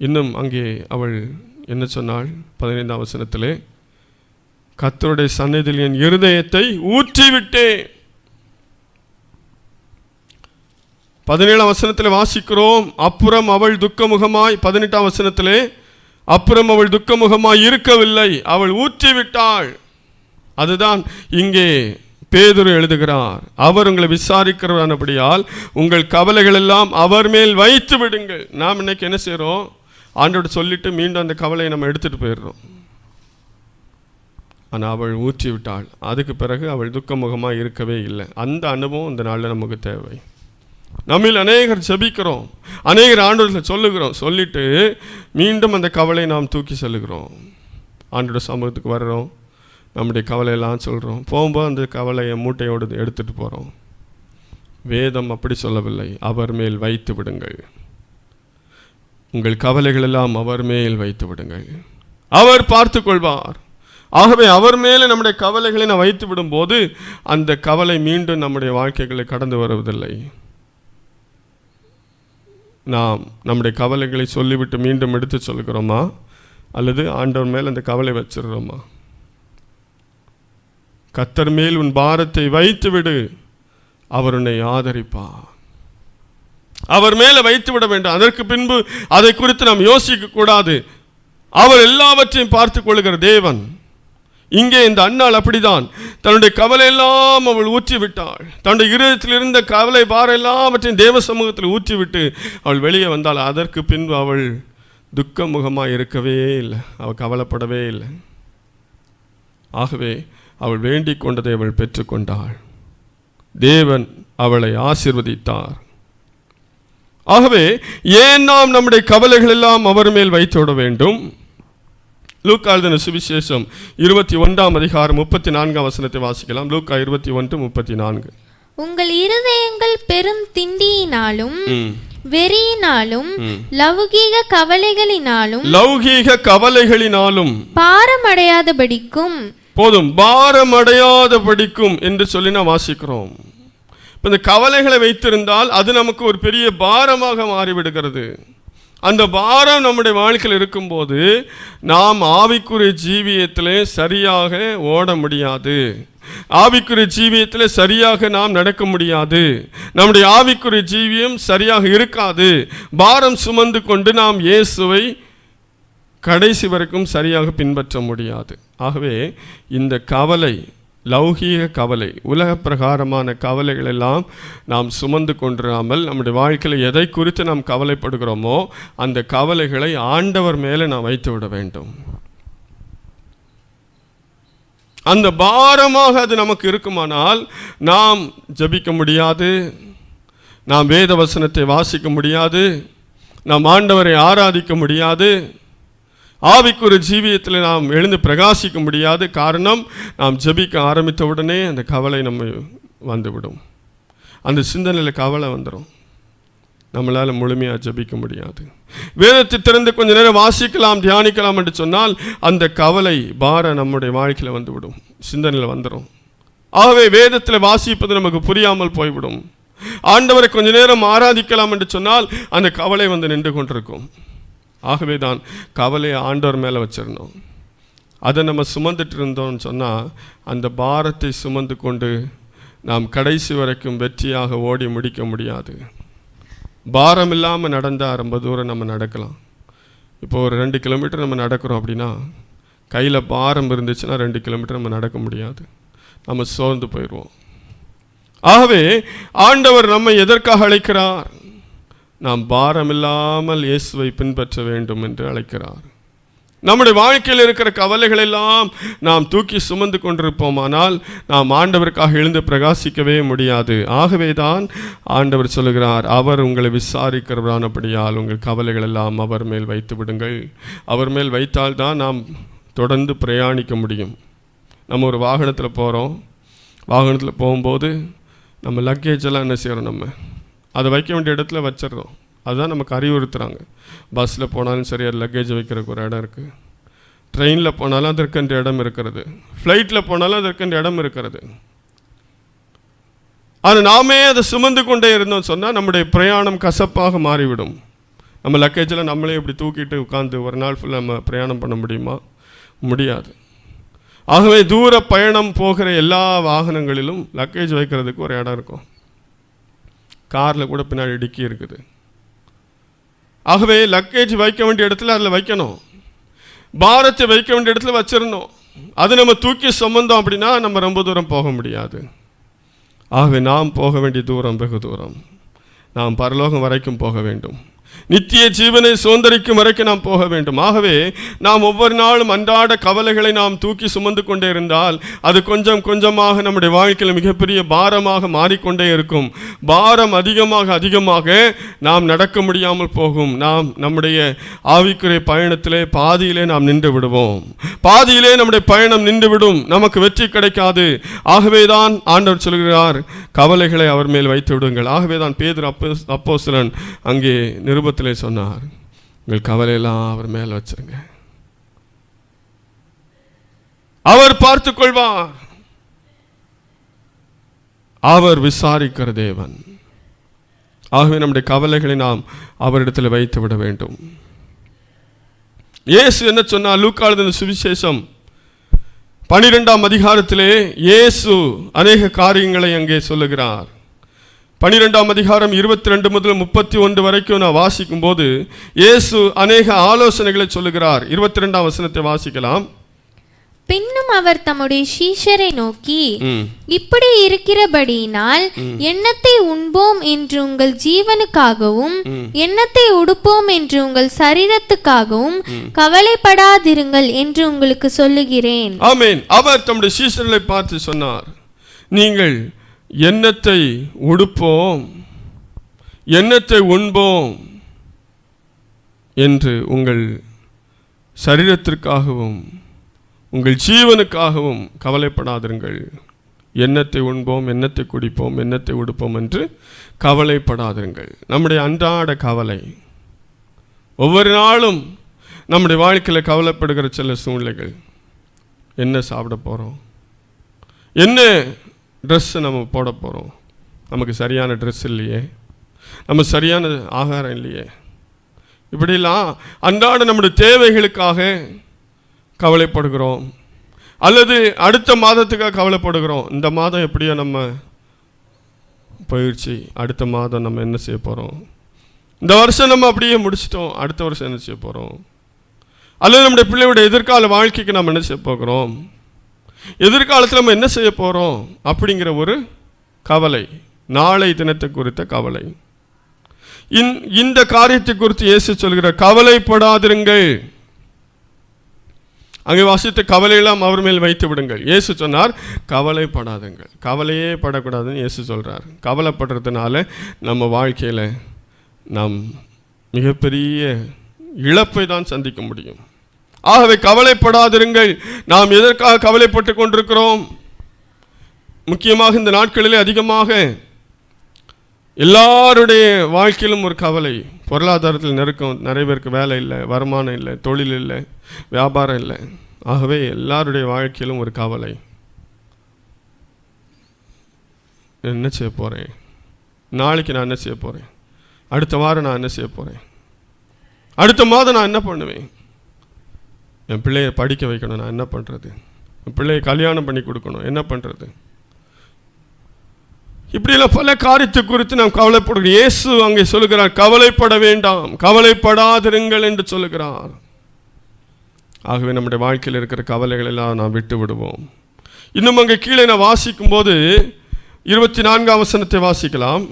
Speaker 1: இன்னும் அங்கே அவள் என்ன சொன்னாள்? 15ஆம் வசனத்திலே, கர்த்தருடைய சந்நிதியில் என் இருதயத்தை ஊற்றிவிட்டேன். 17ஆம் வசனத்தில் வாசிக்கிறோம், அப்புறம் அவள் துக்கமுகமாய், 18ஆம் வசனத்திலே, அப்புறம் அவள் துக்கமுகமாய் இருக்கவில்லை, அவள் ஊற்றிவிட்டாள். அதுதான் இங்கே பேதுரு எழுதுகிறார். அவர் உங்களை விசாரிக்கிறவரானபடியால் உங்கள் கவலைகள் எல்லாம் அவர் மேல் வைத்து விடுங்கள். நாம் இன்னைக்கு என்ன செய்கிறோம்? ஆண்டோடு சொல்லிட்டு மீண்டும் அந்த கவலையை நம்ம எடுத்துகிட்டு போயிடுறோம். ஆனால் அவள் ஊற்றி விட்டாள். அதுக்கு பிறகு அவள் துக்கமுகமாக இருக்கவே இல்லை. அந்த அனுபவம் இந்த நாளில் நமக்கு தேவை. நம்மில் அநேகர் ஜெபிக்கிறோம், அநேகர் ஆண்டவரில் சொல்லுகிறோம், சொல்லிட்டு மீண்டும் அந்த கவலை நாம் தூக்கி செல்லுகிறோம். ஆண்டோட சமூகத்துக்கு வர்றோம், நம்முடைய கவலையெல்லாம் சொல்கிறோம், போகும்போது அந்த கவலையை மூட்டையோடு எடுத்துகிட்டு போகிறோம். வேதம் அப்படி சொல்லவில்லை. அவர் மேல் வைத்து விடுங்கள், உங்கள் கவலைகள் எல்லாம் அவர் மேல் வைத்து விடுங்கள், அவர் பார்த்து கொள்வார். ஆகவே அவர் மேலே நம்முடைய கவலைகளை நாம் வைத்து விடும்போது அந்த கவலை மீண்டும் நம்முடைய வாழ்க்கைகளை கடந்து வருவதில்லை. நாம் நம்முடைய கவலைகளை சொல்லிவிட்டு மீண்டும் எடுத்து சொல்கிறோமா, அல்லது ஆண்டவர் மேல் அந்த கவலை வச்சிடுறோமா? கர்த்தர் மேல் உன் பாரத்தை வைத்து விடு, அவர் உன்னை ஆதரிப்பார். அவர் மேலே வைத்து விட வேண்டும். அதற்கு பின்பு அதை குறித்து நாம் யோசிக்க கூடாது. அவர் எல்லாவற்றையும் பார்த்து கொள்கிற தேவன். இங்கே இந்த அன்னாள் அப்படிதான். தன்னுடைய கவலை எல்லாம் அவள் ஊற்றிவிட்டாள். தன்னுடைய இருதயத்தில் இருந்த கவலை பாரம் எல்லாவற்றையும் தேவ சமூகத்தில் ஊற்றிவிட்டு அவள் வெளியே வந்தாள். அதற்கு பின்பு அவள் துக்க முகமாக இருக்கவே இல்லை, அவள் கவலைப்படவே இல்லை. ஆகவே அவள் வேண்டிக் கொண்டதை அவள் பெற்றுக்கொண்டாள். தேவன் அவளை ஆசீர்வதித்தார். ஆகவே ஏன் நாம் நம்முடைய கவலைகள் எல்லாம் அவர் மேல் வைத்து விட வேண்டும்? லூக்கா எழுதின சுவிசேஷம் 21ஆம் அதிகாரம் 34ஆம் வசனத்தை வாசிக்கலாம். லூக்கா 21:34.
Speaker 2: உங்கள் இருதயங்கள் பெரும் திண்டியினாலும் வெறியினாலும் லௌகீக கவலைகளினாலும் பாரமடையாதபடிக்கும், போதும், பாரமடையாதபடிக்கும் என்று சொல்லி நான் வாசிக்கிறோம். இப்போ இந்த கவலைகளை வைத்திருந்தால் அது நமக்கு ஒரு பெரிய பாரமாக மாறிவிடுகிறது. அந்த பாரம் நம்முடைய வாழ்க்கையில் இருக்கும்போது நாம் ஆவிக்குரிய ஜீவியத்திலே சரியாக ஓட முடியாது, ஆவிக்குரிய ஜீவியத்தில் சரியாக நாம் நடக்க முடியாது, நம்முடைய ஆவிக்குரிய ஜீவியம் சரியாக இருக்காது. பாரம் சுமந்து கொண்டு நாம் இயேசுவை கடைசி வரைக்கும் சரியாக பின்பற்ற முடியாது. ஆகவே இந்த கவலை, லௌகீக கவலை, உலக பிரகாரமான கவலைகள் எல்லாம் நாம் சுமந்து கொண்டிராமல் நம்முடைய வாழ்க்கையில் எதை குறித்து நாம் கவலைப்படுகிறோமோ அந்த கவலைகளை ஆண்டவர் மேலே நாம் வைத்து விட வேண்டும். அந்த பாரமாக அது நமக்கு இருக்குமானால் நாம் ஜெபிக்க முடியாது, நாம் வேத வசனத்தை வாசிக்க முடியாது, நாம் ஆண்டவரை ஆராதிக்க முடியாது, ஆவிக்குரிய ஜீவியத்தில் நாம் எழுந்து பிரகாசிக்க முடியாது. காரணம், நாம் ஜெபிக்க ஆரம்பித்த உடனே அந்த கவலை நம்ம வந்துவிடும். அந்த சிந்தனையில் கவலை வந்துடும், நம்மளால் முழுமையாக ஜெபிக்க முடியாது. வேதத்தை திறந்து கொஞ்ச நேரம் வாசிக்கலாம், தியானிக்கலாம் என்று சொன்னால் அந்த கவலை பாரம் நம்முடைய வாழ்க்கையில் வந்துவிடும், சிந்தனையில் வந்துடும். ஆகவே வேதத்தில் வாசிப்பது நமக்கு புரியாமல் போய்விடும். ஆண்டவரை கொஞ்ச நேரம் ஆராதிக்கலாம் என்று சொன்னால் அந்த கவலை வந்து நின்று கொண்டிருக்கும். ஆகவே தான் கவலையை ஆண்டவர் மேலே வச்சிருந்தோம். அதை நம்ம சுமந்துட்டு இருந்தோம்னு சொன்னால் அந்த பாரத்தை சுமந்து கொண்டு நாம் கடைசி வரைக்கும் வெற்றியாக ஓடி முடிக்க முடியாது. பாரம் இல்லாமல் நடந்தால் ரொம்ப தூரம் நம்ம நடக்கலாம். இப்போ ஒரு 2 கிலோமீட்டர் நம்ம நடக்கிறோம் அப்படின்னா கையில் பாரம் இருந்துச்சுன்னா 2 கிலோமீட்டர் நம்ம நடக்க முடியாது, நம்ம சோர்ந்து போயிடுவோம். ஆகவே ஆண்டவர் நம்மை எதற்காக அழைக்கிறார்? நாம் பாரமில்லாமல் இயேசுவை பின்பற்ற வேண்டும் என்று அழைக்கிறார். நம்முடைய வாழ்க்கையில் இருக்கிற கவலைகள் எல்லாம் நாம் தூக்கி சுமந்து கொண்டிருப்போமானால் நாம் ஆண்டவருக்காக எழுந்து பிரகாசிக்கவே முடியாது. ஆகவே தான் ஆண்டவர் சொல்லுகிறார், அவர் உங்களை விசாரிக்கிறவரானபடியால் உங்கள் கவலைகள் எல்லாம் அவர் மேல் வைத்து விடுங்கள். அவர் மேல் வைத்தால்தான் நாம் தொடர்ந்து பிரயாணிக்க முடியும். நம்ம ஒரு வாகனத்தில் போகிறோம், வாகனத்தில் போகும்போது நம்ம லக்கேஜ் எல்லாம் என்ன செய்கிறோம், நம்ம அதை வைக்க வேண்டிய இடத்துல வச்சிடறோம். அதுதான் நமக்கு அறிவுறுத்துகிறாங்க. பஸ்ஸில் போனாலும் சரி, அது லக்கேஜ் வைக்கிறதுக்கு ஒரு இடம் இருக்குது. ட்ரெயினில் போனாலும் அதற்கென்ற இடம் இருக்கிறது. ஃப்ளைட்டில் போனாலும் அதற்கென்ற இடம் இருக்கிறது. ஆனால் நாமே அதை சுமந்து கொண்டே இருந்தோம் சொன்னால் நம்முடைய பிரயாணம் கசப்பாக மாறிவிடும்.
Speaker 1: நம்ம லக்கேஜில் நம்மளே இப்படி தூக்கிட்டு உட்காந்து ஒரு நாள் ஃபுல்லாக நம்ம பிரயாணம் பண்ண முடியுமா? முடியாது. ஆகவே தூர பயணம் போகிற எல்லா வாகனங்களிலும் லக்கேஜ் வைக்கிறதுக்கு ஒரு இடம் இருக்கும். காரில் கூட பின்னாடி டிக்கி இருக்குது. ஆகவே லக்கேஜ் வைக்க வேண்டிய இடத்துல அதில் வைக்கணும். பாரத்தை வைக்க வேண்டிய இடத்துல வச்சிடணும். அது நம்ம தூக்கி சுமந்தோம் அப்படின்னா நம்ம ரொம்ப தூரம் போக முடியாது. ஆகவே நாம் போக வேண்டிய தூரம் வெகு தூரம். நாம் பரலோகம் வரைக்கும் போக வேண்டும். நித்திய ஜீவனை சுதந்தரிக்கும் வரைக்கும் நாம் போக வேண்டும். ஆகவே நாம் ஒவ்வொரு நாளும் அன்றாட கவலைகளை நாம் தூக்கி சுமந்து கொண்டே இருந்தால் அது கொஞ்சம் கொஞ்சமாக நம்முடைய வாழ்க்கையில் மிகப்பெரிய பாரமாக மாறிக்கொண்டே இருக்கும். பாரம் அதிகமாக அதிகமாக நாம் நடக்க முடியாமல் போகும். நாம் நம்முடைய ஆவிக்குரிய பயணத்திலே பாதியிலே நாம் நின்று விடுவோம். பாதியிலே நம்முடைய பயணம் நின்றுவிடும். நமக்கு வெற்றி கிடைக்காது. ஆகவே தான் ஆண்டவர் சொல்கிறார், கவலைகளை அவர் மேல் வைத்து விடுங்கள். ஆகவே தான் பேதுரு அப்போஸ்தலன் அங்கே நிருபத்திலே சொன்னார், உங்கள் கவலையெல்லாம் அவர் மேல் வச்சிருங்க, அவர் பார்த்துக் கொள்வார், அவர் விசாரிக்கிற தேவன். ஆகவே நம்முடைய கவலைகளை நாம் அவரிடத்தில் வைத்து விட வேண்டும். இயேசு என்ன சொன்னார்? லூக்கா எழுதின சுவிசேஷம் 12ஆம் அதிகாரத்திலே இயேசு அநேக காரியங்களை அங்கே சொல்லுகிறார். 12ஆம் அதிகாரம் 22 முதல் 31 வரைக்கும் நான் வாசிக்கும் போது இயேசு அநேக ஆலோசனைகளை சொல்லுகிறார். 22ஆம் வசனத்தை வாசிக்கலாம்.
Speaker 2: பின்னும் அவர் தம்முடைய சீஷரை நோக்கி, இப்படி இருக்கிறபடியினால் எண்ணத்தை உண்போம் என்று உங்கள் ஜீவனுக்காகவும் எண்ணத்தை உடுப்போம் என்று உங்கள் சரீரத்துக்காகவும் கவலைப்படாதிருங்கள் என்று உங்களுக்கு சொல்லுகிறேன்.
Speaker 1: ஆமென். அவர் தம்முடைய சீஷர்களை பார்த்து சொன்னார், நீங்கள் எண்ணத்தை உடுப்போம் எண்ணத்தை உண்போம் என்று உங்கள் சரீரத்திற்காகவும் உங்கள் ஜீவனுக்காகவும் கவலைப்படாதிருங்கள். எண்ணத்தை உண்போம் எண்ணத்தை குடிப்போம் எண்ணத்தை உடுப்போம் என்று கவலைப்படாதிருங்கள். நம்முடைய அன்றாட கவலை, ஒவ்வொரு நாளும் நம்முடைய வாழ்க்கையில் கவலைப்படுகிற சில சூழ்நிலைகள். என்ன சாப்பிட போகிறோம், என்ன ட்ரெஸ்ஸு நம்ம போட போகிறோம், நமக்கு சரியான ட்ரெஸ் இல்லையே, நம்ம சரியான ஆகாரம் இல்லையே, இப்படிலாம் அன்றாட நம்முடைய தேவைகளுக்காக கவலைப்படுகிறோம். அல்லது அடுத்த மாதத்துக்காக கவலைப்படுகிறோம். இந்த மாதம் எப்படியோ நம்ம போயிடுச்சு, அடுத்த மாதம் நம்ம என்ன செய்ய போகிறோம், இந்த வருஷம் நம்ம அப்படியே முடிச்சிட்டோம், அடுத்த வருஷம் என்ன செய்ய போகிறோம், அல்லது நம்முடைய பிள்ளையோட எதிர்கால வாழ்க்கைக்கு நம்ம என்ன செய்ய போகிறோம், எதிர்காலத்தில் நம்ம என்ன செய்ய போகிறோம் அப்படிங்கிற ஒரு கவலை, நாளை தினத்தை குறித்த கவலை. இந்த காரியத்தை குறித்து இயேசு சொல்கிறார், கவலைப்படாதிருங்கள். அங்கே வாசித்த கவலையெல்லாம் அவர் மேல் வைத்து விடுங்கள். இயேசு சொன்னார், கவலைப்படாதுங்கள். கவலையே படக்கூடாதுன்னு இயேசு சொல்கிறார். கவலைப்படுறதுனால நம்ம வாழ்க்கையில் நாம் மிகப்பெரிய இழப்பை தான் சந்திக்க முடியும். ஆகவே கவலைப்படாதிருங்கள். நாம் எதற்காக கவலைப்பட்டு கொண்டிருக்கிறோம்? முக்கியமாக இந்த நாட்களிலே அதிகமாக எல்லாருடைய வாழ்க்கையிலும் ஒரு கவலை. பொருளாதாரத்தில் நெருக்கம், நிறைய பேருக்கு வேலை இல்லை, வருமானம் இல்லை, தொழில் இல்லை, வியாபாரம் இல்லை. ஆகவே எல்லாருடைய வாழ்க்கையிலும் ஒரு கவலை. என்ன செய்ய போகிறேன், நாளைக்கு நான் என்ன செய்ய போகிறேன், அடுத்த வாரம் நான் என்ன செய்ய போகிறேன், அடுத்த மாதம் நான் என்ன பண்ணுவேன், என் பிள்ளையை படிக்க வைக்கணும், நான் என்ன பண்ணுறது, என் பிள்ளையை கல்யாணம் பண்ணி கொடுக்கணும், என்ன பண்ணுறது, இப்படியெல்லாம் பல காரியத்தை குறித்து நாம் கவலைப்படுகிறோம். இயேசு அங்கே சொல்லுகிறார், கவலைப்பட வேண்டாம், கவலைப்படாதிருங்கள் என்று சொல்லுகிறார். ஆகவே நம்முடைய வாழ்க்கையில் இருக்கிற கவலைகள் எல்லாம் நாம் விட்டு விடுவோம். இன்னும் அங்கே கீழே நான் வாசிக்கும் போது 24ஆம் வசனத்தை வாசிக்கலாம்.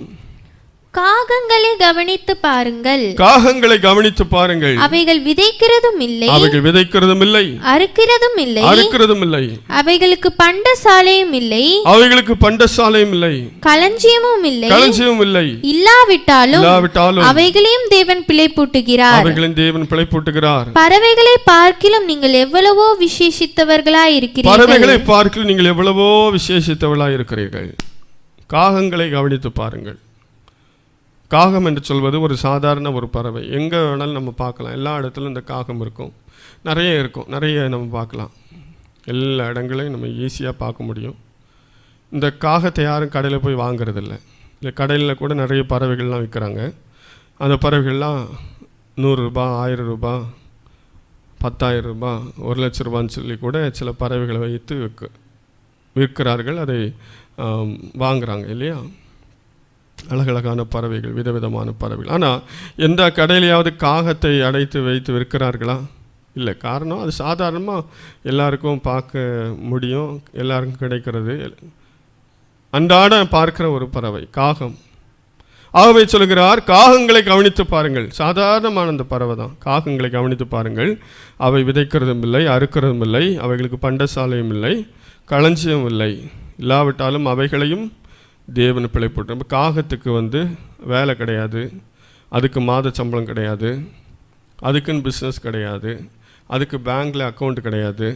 Speaker 2: காகங்களை கவனித்து பாருங்கள்,
Speaker 1: காகங்களை கவனித்து பாருங்கள்,
Speaker 2: அவைகள் விதைக்கிறதும் இல்லை,
Speaker 1: அவைகள் விதைக்கிறதும் இல்லை,
Speaker 2: அறுக்கிறதும் இல்லை,
Speaker 1: அறுக்கிறதும் இல்லை,
Speaker 2: அவைகளுக்கு பண்டசாலையும் இல்லை,
Speaker 1: அவைகளுக்கு பண்டசாலையும் இல்லை,
Speaker 2: களஞ்சியமும் இல்லை,
Speaker 1: களஞ்சியமும் இல்லை,
Speaker 2: இல்லாவிட்டாலும் அவைகளையும் தேவன் பிழைப்பூட்டுகிறார்,
Speaker 1: அவைகளின் தேவன் பிழைப்பூட்டுகிறார்.
Speaker 2: பறவைகளை பார்க்கிலும் நீங்கள் எவ்வளவோ விசேஷித்தவர்களாய் இருக்கிறீர்கள்,
Speaker 1: பறவைகளை பார்க்கிலும் நீங்கள் எவ்வளவோ விசேஷித்தவர்களாய் இருக்கிறீர்கள். காகங்களை கவனித்து பாருங்கள். காகம் என்று சொல்வது ஒரு சாதாரண ஒரு பறவை. எங்கே வேணாலும் நம்ம பார்க்கலாம், எல்லா இடத்துலையும் இந்த காகம் இருக்கும், நிறைய இருக்கும், நிறைய நம்ம பார்க்கலாம், எல்லா இடங்களையும் நம்ம ஈஸியாக பார்க்க முடியும். இந்த காகத்தை யாரும் கடையில் போய் வாங்கிறதில்ல. இல்லை, கடையில் கூட நிறைய பறவைகள்லாம் விற்கிறாங்க. அந்த பறவைகள்லாம் 100 ரூபாய், 1000 ரூபாய், 10,000 ரூபாய், 1,00,000 ரூபான்னு சொல்லி கூட சில பறவைகளை வைத்து விற்கிறார்கள். அதை வாங்குகிறாங்க இல்லையா? அழகழகான பறவைகள், விதவிதமான பறவைகள். ஆனால் எந்த கடையிலையாவது காகத்தை அடைத்து வைத்து விற்கிறார்களா? இல்லை. காரணம், அது சாதாரணமாக எல்லாருக்கும் பார்க்க முடியும், எல்லாருக்கும் கிடைக்கிறது, அன்றாட பார்க்கிற ஒரு பறவை காகம். ஆகவே சொல்கிறார், காகங்களை கவனித்து பாருங்கள். சாதாரணமான அந்த பறவை தான். காகங்களை கவனித்து பாருங்கள். அவை விதைக்கிறதும் இல்லை, அறுக்கிறதும் இல்லை, அவைகளுக்கு பண்டசாலையும் இல்லை, களஞ்சியம் இல்லை. இல்லாவிட்டாலும் அவைகளையும் தேவன் பிழைப்பட்டு. நம்ம காகத்துக்கு வேலை கிடையாது, அதுக்கு மாத சம்பளம் கிடையாது, அதுக்குன்னு பிஸ்னஸ் கிடையாது, அதுக்கு பேங்க்கில் அக்கௌண்ட் கிடையாது,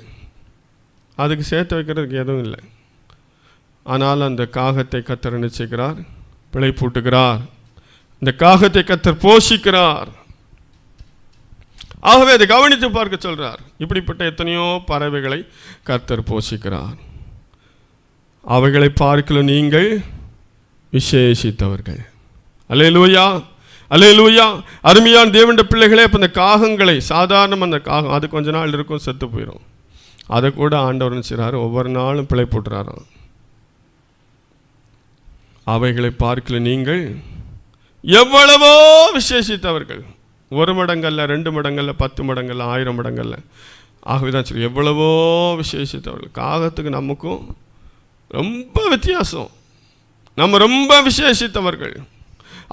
Speaker 1: அதுக்கு சேர்த்து வைக்கிறதுக்கு எதுவும் இல்லை. ஆனால் அந்த காகத்தை கர்த்தர் என்ன செய்கிறார்? பிழைப்பூட்டுகிறார். இந்த காகத்தை கர்த்தர் போஷிக்கிறார். ஆகவே அதை கவனித்து பார்க்க சொல்றார். இப்படிப்பட்ட எத்தனையோ பறவைகளை கர்த்தர் போஷிக்கிறார். அவைகளை பார்க்கல நீங்கள் விசேஷித்தவர்கள். அல்லேலூயா, அல்லேலூயா. அருமையான தேவனுடைய பிள்ளைகளே, இப்போ இந்த காகங்களை, சாதாரண அந்த காகம் அது கொஞ்ச நாள் இருக்கும், செத்து போயிடும். அதை கூட ஆண்டவர் செய்கிறாரு, ஒவ்வொரு நாளும் பிழைப்பூட்டுறாராம். அவைகளை பார்க்கல நீங்கள் எவ்வளவோ விசேஷித்தவர்கள். 1 மடங்கல்ல, 2 மடங்கல்ல, 10 மடங்கல்ல, 1000 மடங்கல்ல. ஆகவே தான் சொல்லி எவ்வளவோ விசேஷித்தவர்கள். காகத்துக்கு நமக்கும் ரொம்ப வித்தியாசம். நம்ம ரொம்ப விசேஷித்தவர்கள்.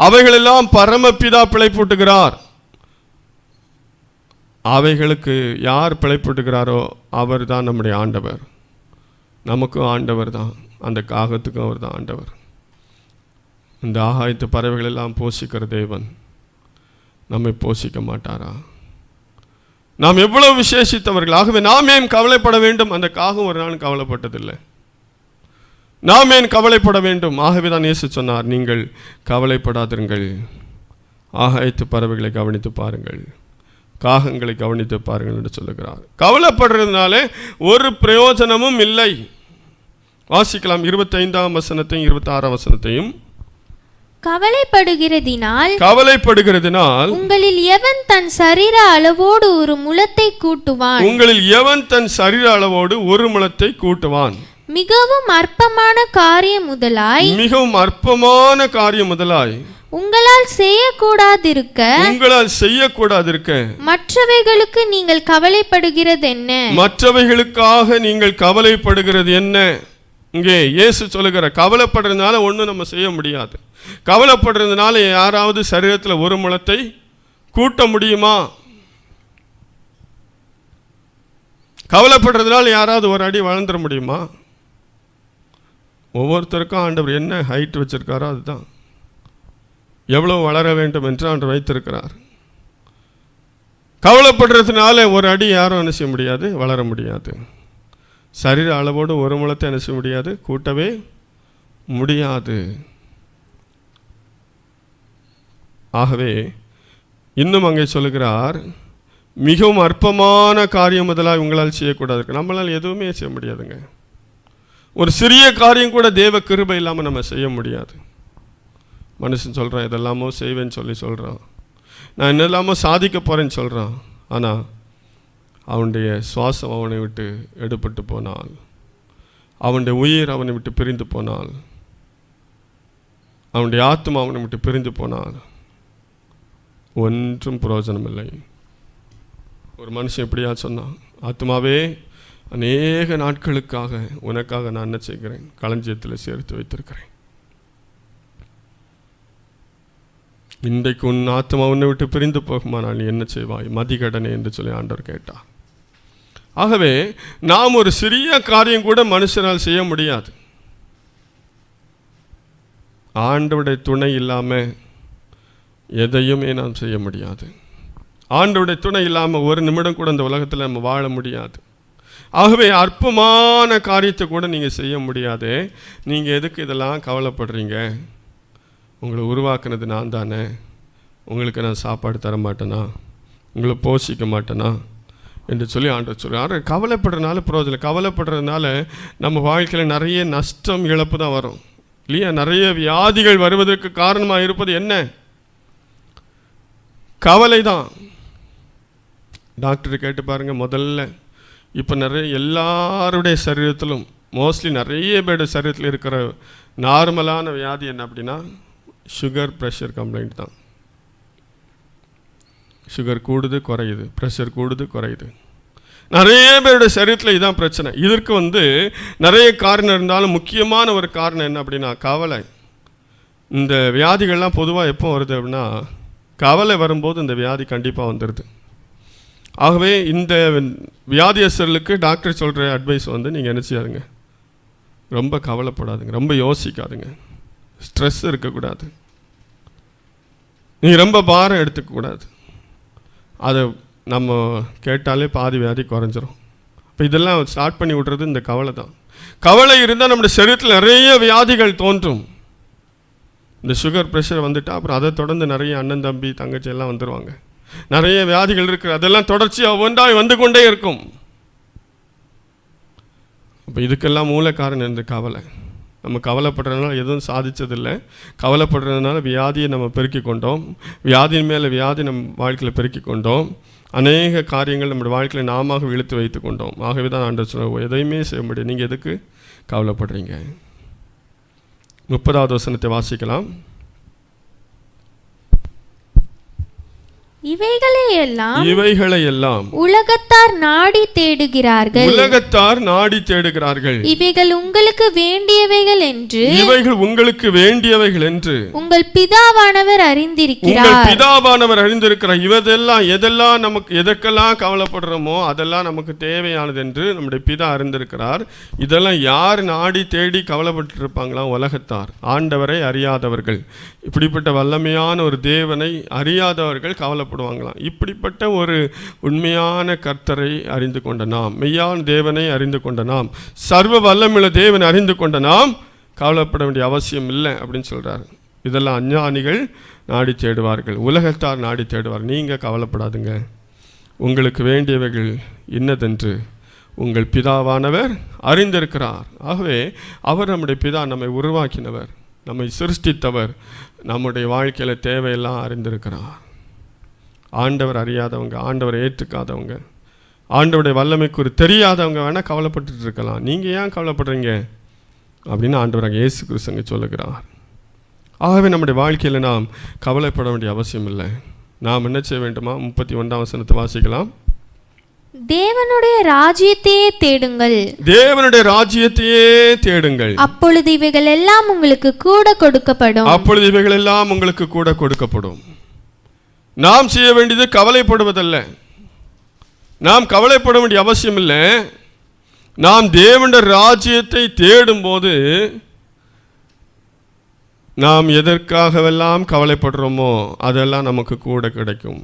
Speaker 1: அவைகளெல்லாம் பரமபிதா பிழைப்பூட்டுகிறார். அவைகளுக்கு யார் பிழைப்பூட்டுகிறாரோ அவர் தான் நம்முடைய ஆண்டவர். நமக்கும் ஆண்டவர் தான், அந்த காகத்துக்கும் அவர் தான் ஆண்டவர். இந்த ஆகாயத்து பறவைகள் எல்லாம் போஷிக்கிற தேவன் நம்மை போஷிக்க மாட்டாரா? நாம் எவ்வளவு விசேஷித்தவர்கள். ஆகவே நாம் ஏன் கவலைப்பட வேண்டும்? அந்த காகம் ஒரு நாள் கவலைப்பட்டதில்லை. நாம் ஏன் கவலைப்பட வேண்டும்? ஆகவே தான் இயேசு சொன்னார், நீங்கள் கவலைப்படாதிருங்கள், ஆகாயத்து பறவைகளை கவனித்து பாருங்கள், காகங்களை கவனித்து பாருங்கள் என்று சொல்லுகிறார். கவலைப்படுறதுனாலே ஒரு பிரயோஜனமும் இல்லை. வாசிக்கலாம் 25ஆம் வசனத்தையும் 26ஆம் வசனத்தையும்.
Speaker 2: கவலைப்படுகிறதினால் உங்களில் எவன் தன் சரீர அளவோடு ஒரு முழத்தை கூட்டுவான்?
Speaker 1: உங்களில் எவன் தன் சரீர அளவோடு ஒரு முழத்தை கூட்டுவான்?
Speaker 2: மிகவும் அற்பமான காரியம் முதலாய் உங்களால் செய்யக்கூடாதிருக்க மற்றவைகளுக்கு நீங்கள் கவலைப்படுகிறது என்ன?
Speaker 1: மற்றவைகளுக்காக நீங்கள் கவலைப்படுகிறது என்ன? இங்கே இயேசு சொல்லுகிற, கவலைப்படுறதுனால ஒன்றும் நம்ம செய்ய முடியாது. கவலைப்படுறதுனால யாராவது சரீரத்தில் ஒரு முழத்தை கூட்ட முடியுமா? கவலைப்படுறதுனால யாராவது ஒரு அடி வளர்ந்துட முடியுமா? ஒவ்வொருத்தருக்கும் ஆண்டவர் என்ன ஹைட் வச்சிருக்காரோ அதுதான், எவ்வளவு வளர வேண்டும் என்று ஆண்டவர் வைத்திருக்கிறார். கவலைப்படுறதுனால ஒரு அடி யாரும் என்ன செய்ய முடியாது, வளர முடியாது. சரீர அளவோடு ஒரு முழத்தை என்ன செய்ய முடியாது, கூட்டவே முடியாது. ஆகவே இன்னும் அங்கே சொல்லுகிறார், மிகவும் அற்பமான காரியம் முதலாக உங்களால் செய்யக்கூடாது. நம்மளால் எதுவுமே செய்ய முடியாதுங்க. ஒரு சிறிய காரியம் கூட தேவ கிருபை இல்லாமல் நம்ம செய்ய முடியாது. மனுஷன் சொல்கிறான், இதெல்லாமோ செய்வேன்னு சொல்கிறான், நான் என்னெல்லாமோ சாதிக்க போகிறேன்னு சொல்கிறான். ஆனால் அவனுடைய சுவாசம் அவனை விட்டு எடுபட்டு போனால், அவனுடைய உயிர் அவனை விட்டு பிரிந்து போனால், அவனுடைய ஆத்மா அவனை விட்டு பிரிந்து போனால் ஒன்றும் பிரயோஜனம் இல்லை. ஒரு மனுஷன் எப்படியா சொன்னான், ஆத்மாவே அநேக நாட்களுக்காக உனக்காக நான் என்ன செய்கிறேன், களஞ்சியத்தில் சேர்த்து வைத்திருக்கிறேன். இன்றைக்கு உன் ஆத்மா உன்னை விட்டு பிரிந்து போகுமானால் நீ என்ன செய்வாய், மதிகடனே என்று சொல்லி ஆண்டவர் கேட்டார். ஆகவே நாம் ஒரு சிறிய காரியம் கூட மனுஷனால் செய்ய முடியாது. ஆண்டவருடைய துணை இல்லாமல் எதையுமே நாம் செய்ய முடியாது. ஆண்டவருடைய துணை இல்லாமல் ஒரு நிமிடம் கூட இந்த உலகத்தில் நம்ம வாழ முடியாது. ஆகவே அற்பமான காரியத்தை கூட நீங்கள் செய்ய முடியாது. நீங்கள் எதுக்கு இதெல்லாம் கவலைப்படுறீங்க? உங்களை உருவாக்குனது நான் தானே, உங்களுக்கு நான் சாப்பாடு தர மாட்டேனா, உங்களை போஷிக்க மாட்டேனா என்று சொல்லி ஆண்டவர் சொல்கிறார். கவலைப்படுறதுனால பிரயோஜனம். கவலைப்படுறதுனால நம்ம வாழ்க்கையில் நிறைய நஷ்டம், இழப்பு தான் வரும் இல்லையா? நிறைய வியாதிகள் வருவதற்கு காரணமாக இருப்பது என்ன? கவலை தான். டாக்டர் கேட்டு பாருங்கள். முதல்ல இப்போ நிறைய எல்லாருடைய சரீரத்திலும், மோஸ்ட்லி நிறைய பேருடைய சரீரத்தில் இருக்கிற நார்மலான வியாதி என்ன அப்படின்னா சுகர் ப்ரெஷர் கம்ப்ளைண்ட் தான். சுகர் கூடுது குறையுது, ப்ரெஷர் கூடுது குறையுது. நிறைய பேருடைய சரீரத்தில் இதுதான் பிரச்சனை. இதற்கு நிறைய காரணம் இருந்தாலும் முக்கியமான ஒரு காரணம் என்ன அப்படின்னா கவலை. இந்த வியாதிகள்லாம் பொதுவாக எப்போ வருது அப்படின்னா கவலை வரும்போது இந்த வியாதி கண்டிப்பாக வந்துடுது. ஆகவே இந்த வியாதியஸ்தர்களுக்கு டாக்டர் சொல்கிற அட்வைஸ் நீங்கள் என்ன செய்யாதுங்க, ரொம்ப கவலைப்படாதுங்க, ரொம்ப யோசிக்காதுங்க, ஸ்ட்ரெஸ் இருக்கக்கூடாது, நீங்கள் ரொம்ப பாரம் எடுத்துக்கக்கூடாது. அதை நம்ம கேட்டாலே பாதி வியாதி குறைஞ்சிரும். இப்போ இதெல்லாம் ஸ்டார்ட் பண்ணி விட்றது இந்த கவலை தான். கவலை இருந்தால் நம்முடைய சரீரத்தில் நிறைய வியாதிகள் தோன்றும். இந்த சுகர் ப்ரெஷர் வந்துட்டால் அப்புறம் அதை தொடர்ந்து நிறைய அண்ணன் தம்பி தங்கச்சி எல்லாம் வந்துடுவாங்க. நிறைய வியாதிகள் இருக்குது, அதெல்லாம் தொடர்ச்சியாக ஒவ்வொன்றாக வந்து கொண்டே இருக்கும். இப்போ இதுக்கெல்லாம் மூல காரணம் இந்த கவலை. நம்ம கவலைப்படுறதுனால எதுவும் சாதித்ததில்லை. கவலைப்படுறதுனால வியாதியை நம்ம பெருக்கி கொண்டோம், வியாதியின் மேலே வியாதி நம்ம வாழ்க்கையில் பெருக்கி கொண்டோம், அநேக காரியங்கள் நம்முடைய வாழ்க்கையில் நாம இழுத்து வைத்து கொண்டோம். ஆகவே தான் ஆண்டவர் சொல்லுவோம், எதையுமே செய்ய முடியும், நீங்கள் எதுக்கு கவலைப்படுறீங்க? 30வது வசனத்தை வாசிக்கலாம். இவைகளையெல்லாம்
Speaker 2: உலகத்தார் நாடி தேடுகிறார்கள்.
Speaker 1: உலகத்தார் நாடி தேடுகிறார்கள்.
Speaker 2: இவைகள் உங்களுக்கு வேண்டியவைகள் என்று,
Speaker 1: இவைகள் உங்களுக்கு வேண்டியவைகள் என்று
Speaker 2: உங்கள் பிதாவானவர் அறிந்திருக்கிறார்.
Speaker 1: உங்கள் பிதாவானவர் அறிந்திருக்கிறார். எதெல்லாம் நமக்கு எதற்கெல்லாம் கவலைப்படுறோமோ அதெல்லாம் நமக்கு தேவையானது என்று நம்முடைய பிதா அறிந்திருக்கிறார். இதெல்லாம் யார் நாடி தேடி கவலைப்பட்டு இருப்பாங்களா? உலகத்தார், ஆண்டவரை அறியாதவர்கள். இப்படிப்பட்ட வல்லமையான ஒரு தேவனை அறியாதவர்கள் கவலைப்படுவாங்களாம். இப்படிப்பட்ட ஒரு உண்மையான கர்த்தரை அறிந்து கொண்ட நாம், மெய்யான தேவனை அறிந்து கொண்ட நாம், சர்வ வல்லமையுள்ள தேவனை அறிந்து கொண்ட நாம் கவலைப்பட வேண்டிய அவசியம் இல்லை அப்படின்னு சொல்றாரு. இதெல்லாம் அஞ்ஞானிகள் நாடி தேடுவார்கள், உலகத்தார் நாடி தேடுவார். நீங்கள் கவலைப்படாதுங்க, உங்களுக்கு வேண்டியவைகள் இன்னதென்று உங்கள் பிதாவானவர் அறிந்திருக்கிறார். ஆகவே அவர் நம்முடைய பிதா, நம்மை உருவாக்கினவர், நம்மை சிருஷ்டித்தவர், நம்முடைய வாழ்க்கையில் தேவையெல்லாம் அறிந்திருக்கிறார். ஆண்டவர் அறியாதவங்க, ஆண்டவரை ஏற்றுக்காதவங்க, ஆண்டவருடைய வல்லமைக்கு தெரியாதவங்க வேணால் கவலைப்பட்டு இருக்கலாம். நீங்கள் ஏன் கவலைப்படுறீங்க அப்படின்னு ஆண்டவராக இயேசு கிறிஸ்து சொல்லுகிறார். ஆகவே நம்முடைய வாழ்க்கையில் நாம் கவலைப்பட வேண்டிய அவசியம் இல்லை. நாம் என்ன செய்ய வேண்டுமா? 31ஆம் வசனத்தை வாசிக்கலாம்.
Speaker 2: தேவனுடைய ராஜ்யத்தையே தேடுங்கள்,
Speaker 1: தேவனுடைய ராஜ்யத்தையே தேடுங்கள்,
Speaker 2: அப்பொழுது இவைகள் எல்லாம் உங்களுக்கு கூட கொடுக்கப்படும்.
Speaker 1: அப்பொழுது இவைகள் எல்லாம் உங்களுக்கு கூட கொடுக்கப்படும். நாம் செய்ய வேண்டியது கவலைப்படுவதல்ல, நாம் கவலைப்பட வேண்டிய அவசியம் இல்லை. நாம் தேவனுடைய ராஜ்யத்தை தேடும்போது நாம் எதற்காகவெல்லாம் கவலைப்படுறோமோ அதெல்லாம் நமக்கு கூட கிடைக்கும்.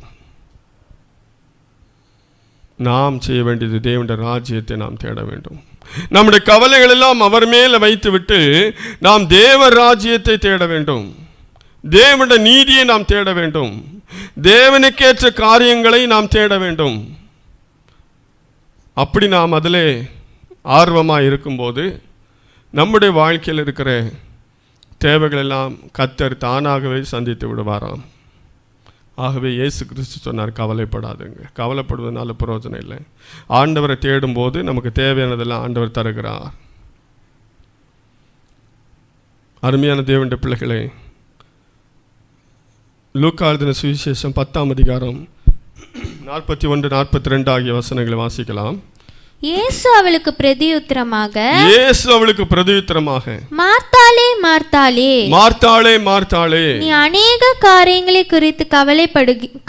Speaker 1: நாம் செய்ய வேண்டியது தேவனுடைய ராஜ்யத்தை நாம் தேட வேண்டும். நம்முடைய கவலைகள் எல்லாம் அவர் மேலே வைத்துவிட்டு நாம் தேவ ராஜ்யத்தை தேட வேண்டும், தேவனுடைய நீதியை நாம் தேட வேண்டும், தேவனுக்கேற்ற காரியங்களை நாம் தேட வேண்டும். அப்படி நாம் அதில் ஆர்வமாக இருக்கும்போது நம்முடைய வாழ்க்கையில் இருக்கிற தேவைகளெல்லாம் கர்த்தர் தானாகவே சந்தித்து விடுவாராம். ஆகவே இயேசு கிறிஸ்து சொன்னார், கவலைப்படாதுங்க, கவலைப்படுவதனால பிரயோஜனம் இல்லை. ஆண்டவரை தேடும்போது நமக்கு தேவையானதெல்லாம் ஆண்டவர் தருகிறார். அருமையான தேவனுடைய பிள்ளைகளே, லூக்கா எழுதின சுவிசேஷம் 10ஆம் அதிகாரம் 41, 42 ஆகிய வசனங்களை வாசிக்கலாம்.
Speaker 2: இயேசு அவளுக்கு பிரதியுத்தரமாக,
Speaker 1: மார்த்தாளே
Speaker 2: மார்த்தாளே,
Speaker 1: மார்த்தாளே மார்த்தாளே,
Speaker 2: நீ அநேக காரியங்களை குறித்து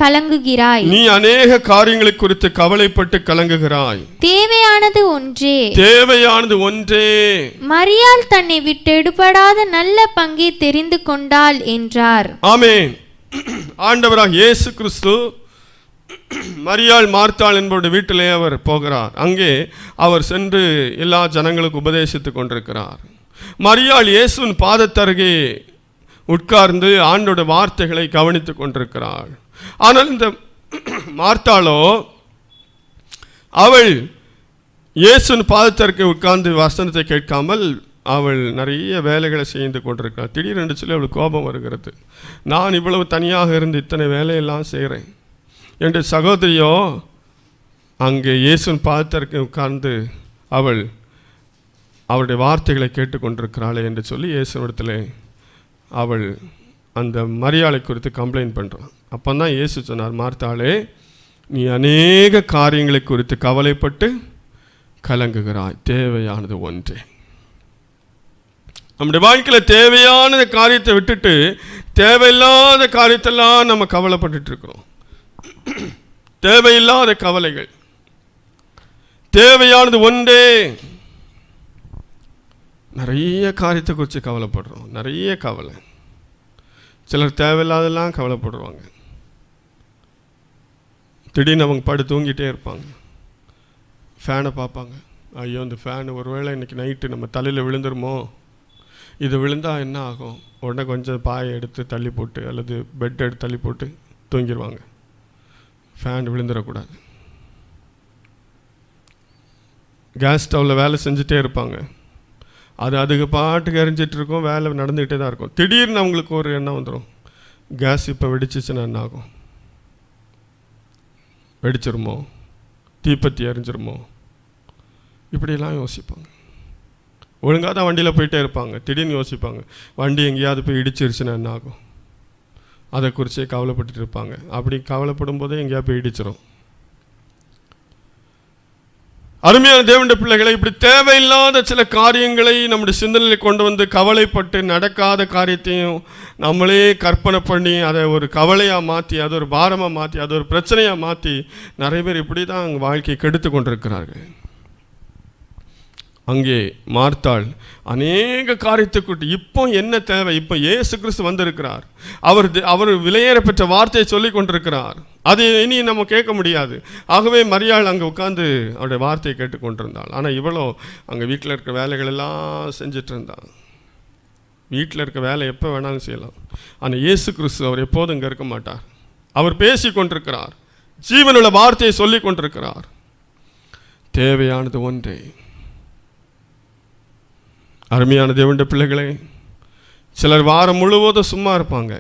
Speaker 2: கலங்குகிறாய்,
Speaker 1: நீ அநேக காரியங்களை குறித்து கவலைப்பட்டு கலங்குகிறாய்,
Speaker 2: தேவையானது ஒன்றே,
Speaker 1: தேவையானது ஒன்றே.
Speaker 2: மரியாள் தன்னை விட்டு எடுபடாத நல்ல பங்கை தெரிந்து கொண்டாள் என்றார்.
Speaker 1: ஆமென். ஆண்டவராக இயேசு கிறிஸ்து மரியாள் மார்த்தாள் என்பவருடைய வீட்டிலே அவர் போகிறார். அங்கே அவர் சென்று எல்லா ஜனங்களுக்கு உபதேசித்து கொண்டிருக்கிறார். மரியாள் இயேசுவின் பாதத்தருகே உட்கார்ந்து ஆண்டோட வார்த்தைகளை கவனித்து கொண்டிருக்கிறாள். ஆனால் இந்த மார்த்தாளோ அவள் இயேசுவின் பாதத்தருகே உட்கார்ந்து வசனத்தை கேட்காமல் அவள் நிறைய வேலைகளை செய்து கொண்டிருக்கிறாள். திடீரென்று சொல்லி அவளுக்கு கோபம் வருகிறது. நான் இவ்வளவு தனியாக இருந்து இத்தனை வேலையெல்லாம் செய்கிறேன், என்ற சகோதரியோ அங்கே இயேசுவின் பாதத்திற்கு உட்கார்ந்து அவள் அவருடைய வார்த்தைகளை கேட்டுக்கொண்டிருக்கிறாளே என்று சொல்லி இயேசுவிடத்தில் அவள் அந்த மரியாளை குறித்து கம்ப்ளைண்ட் பண்ணுறான். அப்போ தான் இயேசு சொன்னார், மார்த்தாளே, நீ அநேக காரியங்களை குறித்து கவலைப்பட்டு கலங்குகிறாய், தேவையானது ஒன்றே. நம்முடைய வாழ்க்கையில் தேவையான காரியத்தை விட்டுட்டு தேவையில்லாத காரியத்தெல்லாம் நம்ம கவலைப்பட்டு இருக்கிறோம். தேவையில்லாத கவலைகள். தேவையானது ஒன்றே. நிறைய காரியத்தை குறித்து கவலைப்படுறோம், நிறைய கவலை. சிலர் தேவையில்லாதெல்லாம் கவலைப்படுவாங்க. திடீர்னு அவங்க படு தூங்கிட்டே இருப்பாங்க, ஃபேனை பார்ப்பாங்க. ஐயோ, இந்த ஃபேனு ஒருவேளை இன்றைக்கி நைட்டு நம்ம தலையில் விழுந்துருமோ, இது விழுந்தால் என்ன ஆகும்? உடனே கொஞ்சம் பாயை எடுத்து தள்ளி போட்டு அல்லது பெட் எடுத்து தள்ளி போட்டு தூங்கிடுவாங்க. ஃபேன் விழுந்துடக்கூடாது. கேஸ் ஸ்டவ்வில் வேலை செஞ்சுட்டே இருப்பாங்க. அதுக்கு பாட்டுக்கு எரிஞ்சிட்ருக்கோம், வேலை நடந்துக்கிட்டே தான் இருக்கும். திடீர்னு அவங்களுக்கு ஒரு எண்ணம் வந்துடும், கேஸ் இப்போ வெடிச்சிச்சுன்னா என்ன ஆகும்? வெடிச்சிருமோ, தீப்பத்தி எரிஞ்சிருமோ, இப்படியெல்லாம் யோசிப்பாங்க. ஒழுங்காக தான் வண்டியில் போயிட்டே இருப்பாங்க, திடீர்னு யோசிப்பாங்க, வண்டி எங்கேயாவது போய் இடிச்சிருச்சுன்னா என்ன ஆகும்? அதை குறிச்சே கவலைப்பட்டு இருப்பாங்க. அப்படி கவலைப்படும் போதே எங்கேயா போய் இடிச்சிடும். அருமையான தேவனுடைய பிள்ளைகளை, இப்படி தேவையில்லாத சில காரியங்களை நம்முடைய சிந்தனையில் கொண்டு வந்து கவலைப்பட்டு நடக்காத காரியத்தையும் நம்மளே கற்பனை பண்ணி அதை ஒரு கவலையாக மாற்றி, அதை ஒரு பாரமாக மாற்றி, அதை ஒரு பிரச்சனையாக மாற்றி நிறைய பேர் இப்படி தான் அவங்க வாழ்க்கையை கெடுத்து கொண்டிருக்கிறார்கள். அங்கே மார்த்தாள் அநேக காரியத்தை கூட்டி, இப்போ என்ன தேவை? இப்போ இயேசு கிறிஸ்து வந்திருக்கிறார், அவர் விலையேற பெற்ற வார்த்தையை சொல்லி கொண்டிருக்கிறார், அதை இனி நம்ம கேட்க முடியாது. ஆகவே மரியாள் அங்கே உட்காந்து அவருடைய வார்த்தையை கேட்டுக்கொண்டிருந்தாள். ஆனால் இவ்வளோ அங்கே வீட்டில் இருக்க வேலைகளெல்லாம் செஞ்சிட்டு இருந்தாள். வீட்டில் இருக்க வேலை எப்போ வேணாலும் செய்யலாம். ஆனால் இயேசு கிறிஸ்து அவர் எப்போதும் இங்கே இருக்க மாட்டார். அவர் பேசி கொண்டிருக்கிறார், ஜீவனுள்ள வார்த்தையை சொல்லி கொண்டிருக்கிறார். தேவையானது ஒன்றே. அருமையான தேவனுடைய பிள்ளைகளே, சிலர் வாரம் முழுவதும் சும்மா இருப்பாங்க.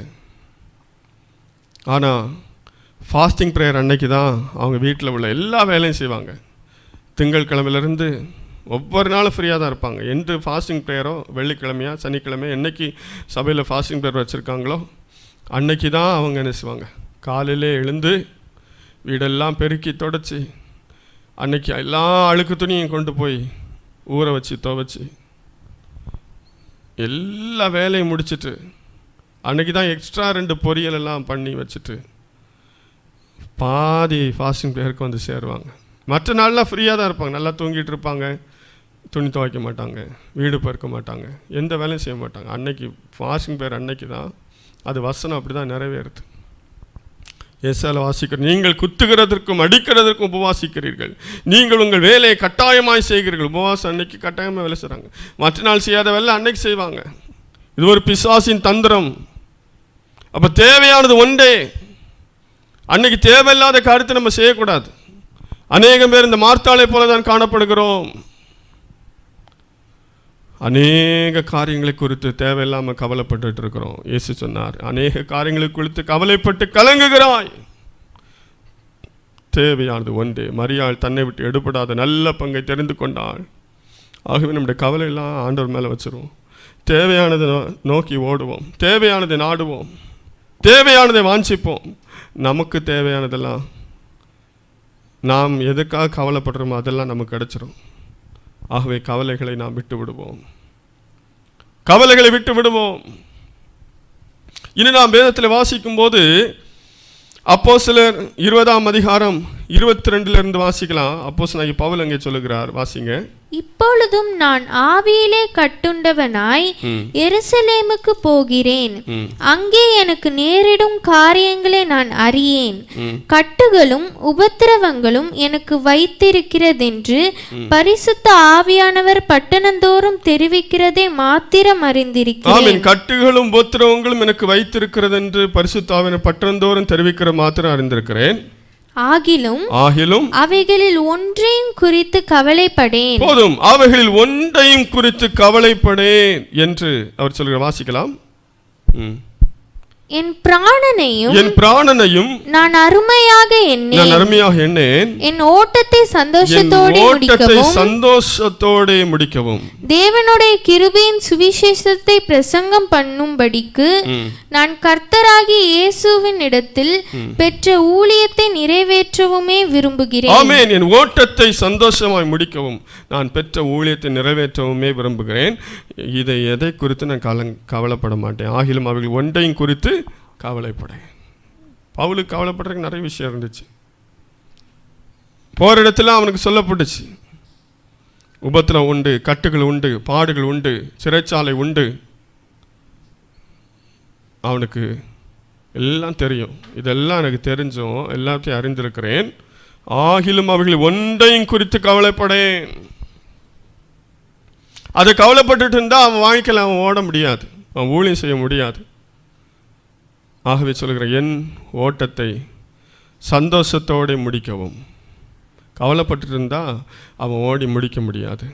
Speaker 1: ஆனால் ஃபாஸ்டிங் ப்ரேயர் அன்னைக்கு தான் அவங்க வீட்டில் உள்ள எல்லா வேலையும் செய்வாங்க. திங்கட்கிழமையிலேருந்து ஒவ்வொரு நாளும் ஃப்ரீயாக தான் இருப்பாங்க. என்று ஃபாஸ்டிங் ப்ரேயரோ, வெள்ளிக்கிழமையா சனிக்கிழமையா என்றைக்கு சபையில் ஃபாஸ்டிங் ப்ரேயர் வச்சுருக்காங்களோ அன்னைக்கு தான் அவங்க என்ன செய்வாங்க, காலையிலே எழுந்து வீடெல்லாம் பெருக்கி தொடச்சி அன்னைக்கு எல்லா அழுக்கு துணியும் கொண்டு போய் ஊற வச்சு துவைச்சி எல்லா வேலையும் முடிச்சுட்டு அன்றைக்கி தான் எக்ஸ்ட்ரா 2 பொரியல் எல்லாம் பண்ணி வச்சுட்டு பாதி ஃபாஸ்டிங் ப்ரேயருக்கு வந்து சேருவாங்க. மற்ற நாள்லாம் ஃப்ரீயாக தான் இருப்பாங்க, நல்லா தூங்கிட்டு இருப்பாங்க, துணி துவைக்க மாட்டாங்க, வீடு பெருக்க மாட்டாங்க, எந்த வேலையும் செய்ய மாட்டாங்க. அன்னைக்கு ஃபாஸ்டிங் ப்ரேயர் அன்னைக்கு தான் அது வசனம் அப்படி தான் நிறைவேறுது. ஏசால வாசிக்கிறோம், நீங்கள் குத்துகிறதற்கும் அடிக்கிறதற்கும் உபவாசிக்கிறீர்கள், நீங்கள் உங்கள் வேலையை கட்டாயமாய் செய்கிறீர்கள். உபவாசம் அன்னைக்கு கட்டாயமாக வேலை செய்கிறாங்க, மற்ற நாள் செய்யாத வேலை அன்னைக்கு செய்வாங்க. இது ஒரு பிசாசின் தந்திரம். அப்போ தேவையானது ஒன்றே. அன்னைக்கு தேவையில்லாத காரியத்தை நம்ம செய்யக்கூடாது. அநேகம் பேர் இந்த மார்த்தாளை போல தான் காணப்படுகிறோம். அநேக காரியங்களை குறித்து தேவையில்லாமல் கவலைப்பட்டு இருக்கிறோம். இயேசு சொன்னார், அநேக காரியங்களை குறித்து கவலைப்பட்டு கலங்குகிறாய், தேவையானது ஒன்றே. மரியாள் தன்னை விட்டு எடுபடாத நல்ல பங்கை தெரிந்து கொண்டாள். ஆகவே நம்முடைய கவலையெல்லாம் ஆண்டவர் மேலே வச்சிருவோம். தேவையானதை நோக்கி ஓடுவோம், தேவையானதை நாடுவோம், தேவையானதை வாஞ்சிப்போம். நமக்கு தேவையானதெல்லாம் நாம் எதுக்காக கவலைப்படுறோமோ அதெல்லாம் நமக்கு கிடைச்சிடும். ஆகவே கவலைகளை நாம் விட்டு விடுவோம், கவலைகளை விட்டு விடுவோம். இனி நாம் வேதத்தில் வாசிக்கும் போது அப்போஸ்தலர் 20ஆம் அதிகாரம் 22 வாசிக்கலாம். அப்போஸ்தலனாகிய பவுல் அங்கே சொல்லுகிறார், வாசிங்க.
Speaker 2: இப்பொழுதும் நான் ஆவியிலே கட்டுண்டவனாய் எருசலேமுக்கு போகிறேன், அங்கே எனக்கு நேரிடும் காரியங்களை நான் அறியேன். கட்டுகளும் உபத்திரவங்களும் எனக்கு வைத்திருக்கிறதென்று பரிசுத்த ஆவியானவர் பட்டணந்தோறும் தெரிவிக்கிறதை மாத்திரம் அறிந்திருக்கிறேன்.
Speaker 1: கட்டுகளும் உபத்திரவங்களும் எனக்கு வைத்திருக்கிறது என்று பரிசுத்த ஆவியானவர் பட்டணந்தோறும் தெரிவிக்கிற மாத்திரம் அறிந்திருக்கிறேன்.
Speaker 2: ஆகிலும் அவைகளில் ஒன்றையும் குறித்து கவலைப்படேன்.
Speaker 1: போதும், அவைகளில் ஒன்றையும் குறித்து கவலைப்படேன் என்று அவர் சொல்கிறார். வாசிக்கலாம்.
Speaker 2: என் பிராணனையும்
Speaker 1: நான் அருமையாக எண்ணேன்.
Speaker 2: என் ஓட்டத்தை
Speaker 1: சந்தோஷத்தோட முடிக்கவும்
Speaker 2: தேவனுடைய கிருபையின் சுவிசேஷத்தை பிரசங்கம் பண்ணும்படிக்கு நான் கர்த்தராகிய இயேசுவின் இடத்தில் பெற்ற ஊழியத்தை நிறைவேற்றவுமே விரும்புகிறேன்.
Speaker 1: ஆமென். என் ஓட்டத்தை சந்தோஷமாய் முடிக்கவும் நான் பெற்ற ஊழியத்தை நிறைவேற்றவுமே விரும்புகிறேன். இதை எதை குறித்து நான் கவலைப்பட மாட்டேன். ஆகிலும் அவர்கள் ஒன்றையும் குறித்து கவலைப்படேன். பவுலுக்கு கவலைப்படுறதுக்கு நிறைய விஷயம் இருந்துச்சு. போகிற இடத்துல அவனுக்கு சொல்லப்பட்டுச்சு, உபத்திரம் உண்டு, கட்டுகள் உண்டு, பாடுகள் உண்டு, சிறைச்சாலை உண்டு. அவனுக்கு எல்லாம் தெரியும். இதெல்லாம் எனக்கு தெரிஞ்சும் எல்லாத்தையும் அறிந்திருக்கிறேன். ஆகிலும் அவர்கள் ஒன்றையும் குறித்து கவலைப்படேன். அதை கவலைப்பட்டுட்டு இருந்தால் அவன் வாழ்க்கையில் அவன் ஓட முடியாது, அவன் ஊழியம் செய்ய முடியாது. ஆகவே சொல்கிறேன், என் ஓட்டத்தை சந்தோஷத்தோடு முடிக்கவும். கவலைப்பட்டு இருந்தால் அவன் ஓடி முடிக்க முடியாது,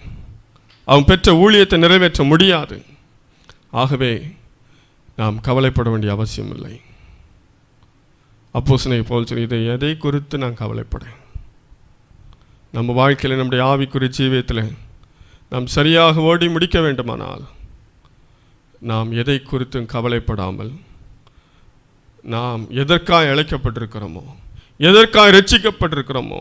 Speaker 1: அவன் பெற்ற ஊழியத்தை நிறைவேற்ற முடியாது. ஆகவே நாம் கவலைப்பட வேண்டிய அவசியம் இல்லை. அப்போஸ்தலனை போல் சொல்லி, இதை எதை குறித்து நான் கவலைப்படேன்? நம்ம வாழ்க்கையில், நம்முடைய ஆவிக்குரிய ஜீவியத்தில் நாம் சரியாக ஓடி முடிக்க வேண்டுமானால் நாம் எதை குறித்தும் கவலைப்படாமல், நாம் எதற்காய் அழைக்கப்பட்டிருக்கிறோமோ, எதற்காய் ரட்சிக்கப்பட்டிருக்கிறோமோ,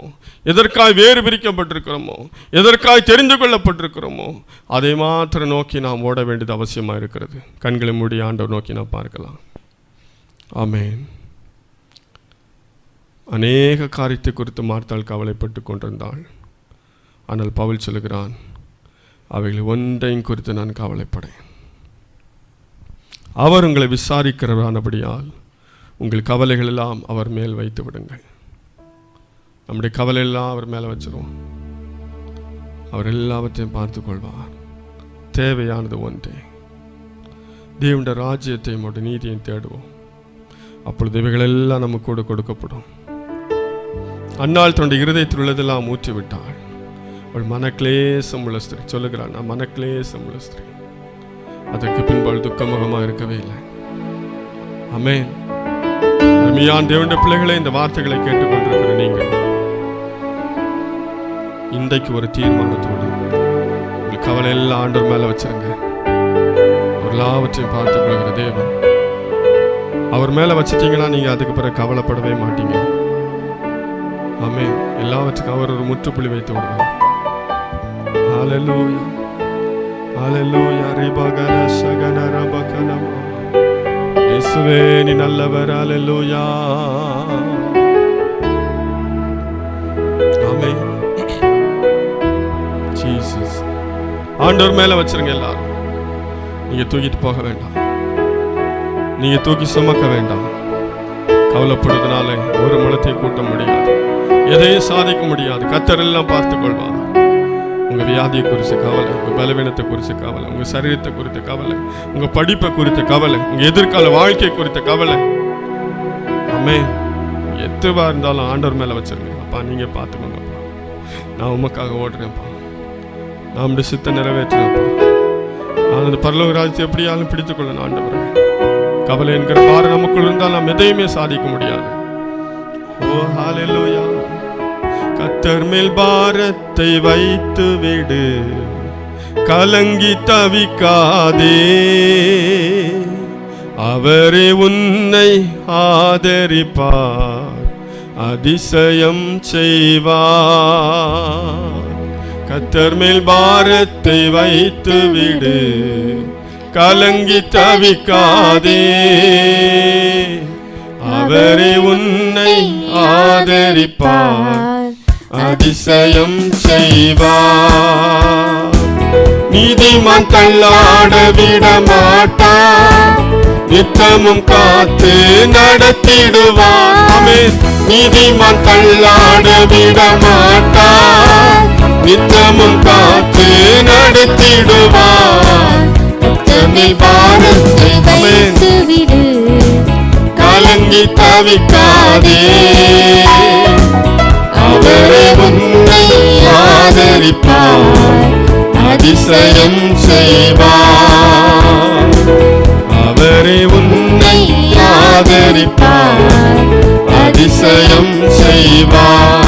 Speaker 1: எதற்காய் வேறு பிரிக்கப்பட்டிருக்கிறோமோ, எதற்காய் தெரிந்து கொள்ளப்பட்டிருக்கிறோமோ அதை மாத்திரம் நோக்கி நாம் ஓட வேண்டியது அவசியமாக இருக்கிறது. கண்களை மூடி ஆண்டவர் நோக்கி நாம் பார்க்கலாம். ஆமென். அநேக காரியத்தை குறித்து மார்த்தாள் கவலைப்பட்டு கொண்டிருந்தாள். ஆனால் பவுல் சொல்லுகிறான், அவைகள் ஒன்றையும் குறித்து நான் கவலைப்படேன். அவர் உங்களை விசாரிக்கிறவரானபடியால் உங்கள் கவலைகள் எல்லாம் அவர் மேல் வைத்து விடுங்கள். நம்முடைய கவலை எல்லாம் அவர் மேலே வச்சிருவோம். அவர் எல்லாவற்றையும் பார்த்து கொள்வார். தேவையானது ஒன்றே, தேவனுடைய ராஜ்யத்தையும் அவருடைய நீதியையும் தேடுவோம். அப்பொழுது இவைகள் எல்லாம் நமக்கு கூட கொடுக்கப்படும். அன்னாள் தன்னுடைய இருதயத்தில் உள்ளதெல்லாம் ஊற்றி விட்டாள். அவள் மனக்லேசம் உள்ள ஸ்திரீ. சொல்லுகிறாள், நான் மனக்லேசம் உள்ள ஸ்திரீ. அதற்கு பின்பு துக்கமுகமாக இருக்கவே இல்லை. ஆமென். அருமையான தேவனுடைய பிள்ளைகளை, இந்த வார்த்தைகளை கேட்டுக்கொண்டிருக்கிற நீங்கள் இன்றைக்கு ஒரு தீர்மானத்தோடு உங்கள் கவலை எல்லாம் ஆண்டவர் மேல வச்சிருங்க. அவர் எல்லாவற்றையும் பார்த்துக் கொள்கிற தேவன். அவர் மேல வச்சிட்டீங்கன்னா நீங்க அதுக்கு பிறகு கவலைப்படவே மாட்டீங்க. ஆமென். எல்லாவற்றுக்கும் அவர் ஒரு முற்றுப்புள்ளி வைத்து விடுவார். ஹல்லேலூயா, ஹல்லேலூயா. ரிபகன சகன ரபகனமா. இயேசுவே நீ நல்லவர். ஹல்லேலூயா. ஆமென். ஜீசஸ். ஆண்டவர் மேல வச்சிருங்க எல்லாரும். நீங்க தூக்கிட்டு போக வேண்டாம், நீங்க தூக்கி சுமக்க வேண்டாம். கவலைப்படுறதுனால ஒரு முளத்தை கூட்ட முடியாது, எதையும் சாதிக்க முடியாது. கர்த்தர் எல்லாம் பார்த்துக் கொள்வார். உங்க வியாதியை குறித்த கவலை, உங்க பலவீனத்தை குறித்த கவலை, உங்க சரீரத்தை குறித்த கவலை, உங்க படிப்பை குறித்த கவலை, உங்க எதிர்கால வாழ்க்கை குறித்த கவலை. ஆமென். எதுவா இருந்தாலும் ஆண்டவர் மேல வச்சிருங்க. அப்பா நீங்க பார்த்துக்கோங்கப்பா, நான் உமக்காக ஓடுறேன்ப்பா, நான் உடைய சித்த நிறைவேற்றுறேன்ப்பா. நான் அந்த பரலோக ராஜ்யத்தை எப்படியாலும் பிடித்துக்கொள்ள ஆண்டவரே. கவலை என்கிற பாரம் நமக்குள் இருந்தால் நாம் எதையுமே சாதிக்க முடியாது. ஓ ஹல்லேலூயா. கர்த்தர் மேல் பாரத்தை வைத்து விடு, கலங்கி தவிக்காதே. அவரே உன்னை ஆதரிப்பார், அதிசயம் செய்வார். கர்த்தர் மேல் பாரத்தை வைத்து விடு, கலங்கி தவிக்காதே. அவரே உன்னை ஆதரிப்பார், அதிசயம் செய்வார். நீதிமான் தள்ளாட விட மாட்டார், நித்தமும் காத்து நடத்திடுவார். ஆமென். நீதிமான் தள்ளாட விட மாட்டார், நித்தமும் காத்து நடத்திடுவார். பாரத்தை வைத்து விடு, கலங்கி தவிக்காதே. அவரே உன்னை ஆதரிப்பார், அதிசயம் செய்வார். அவரே உன்னை ஆதரிப்பார், அதிசயம் செய்வார்.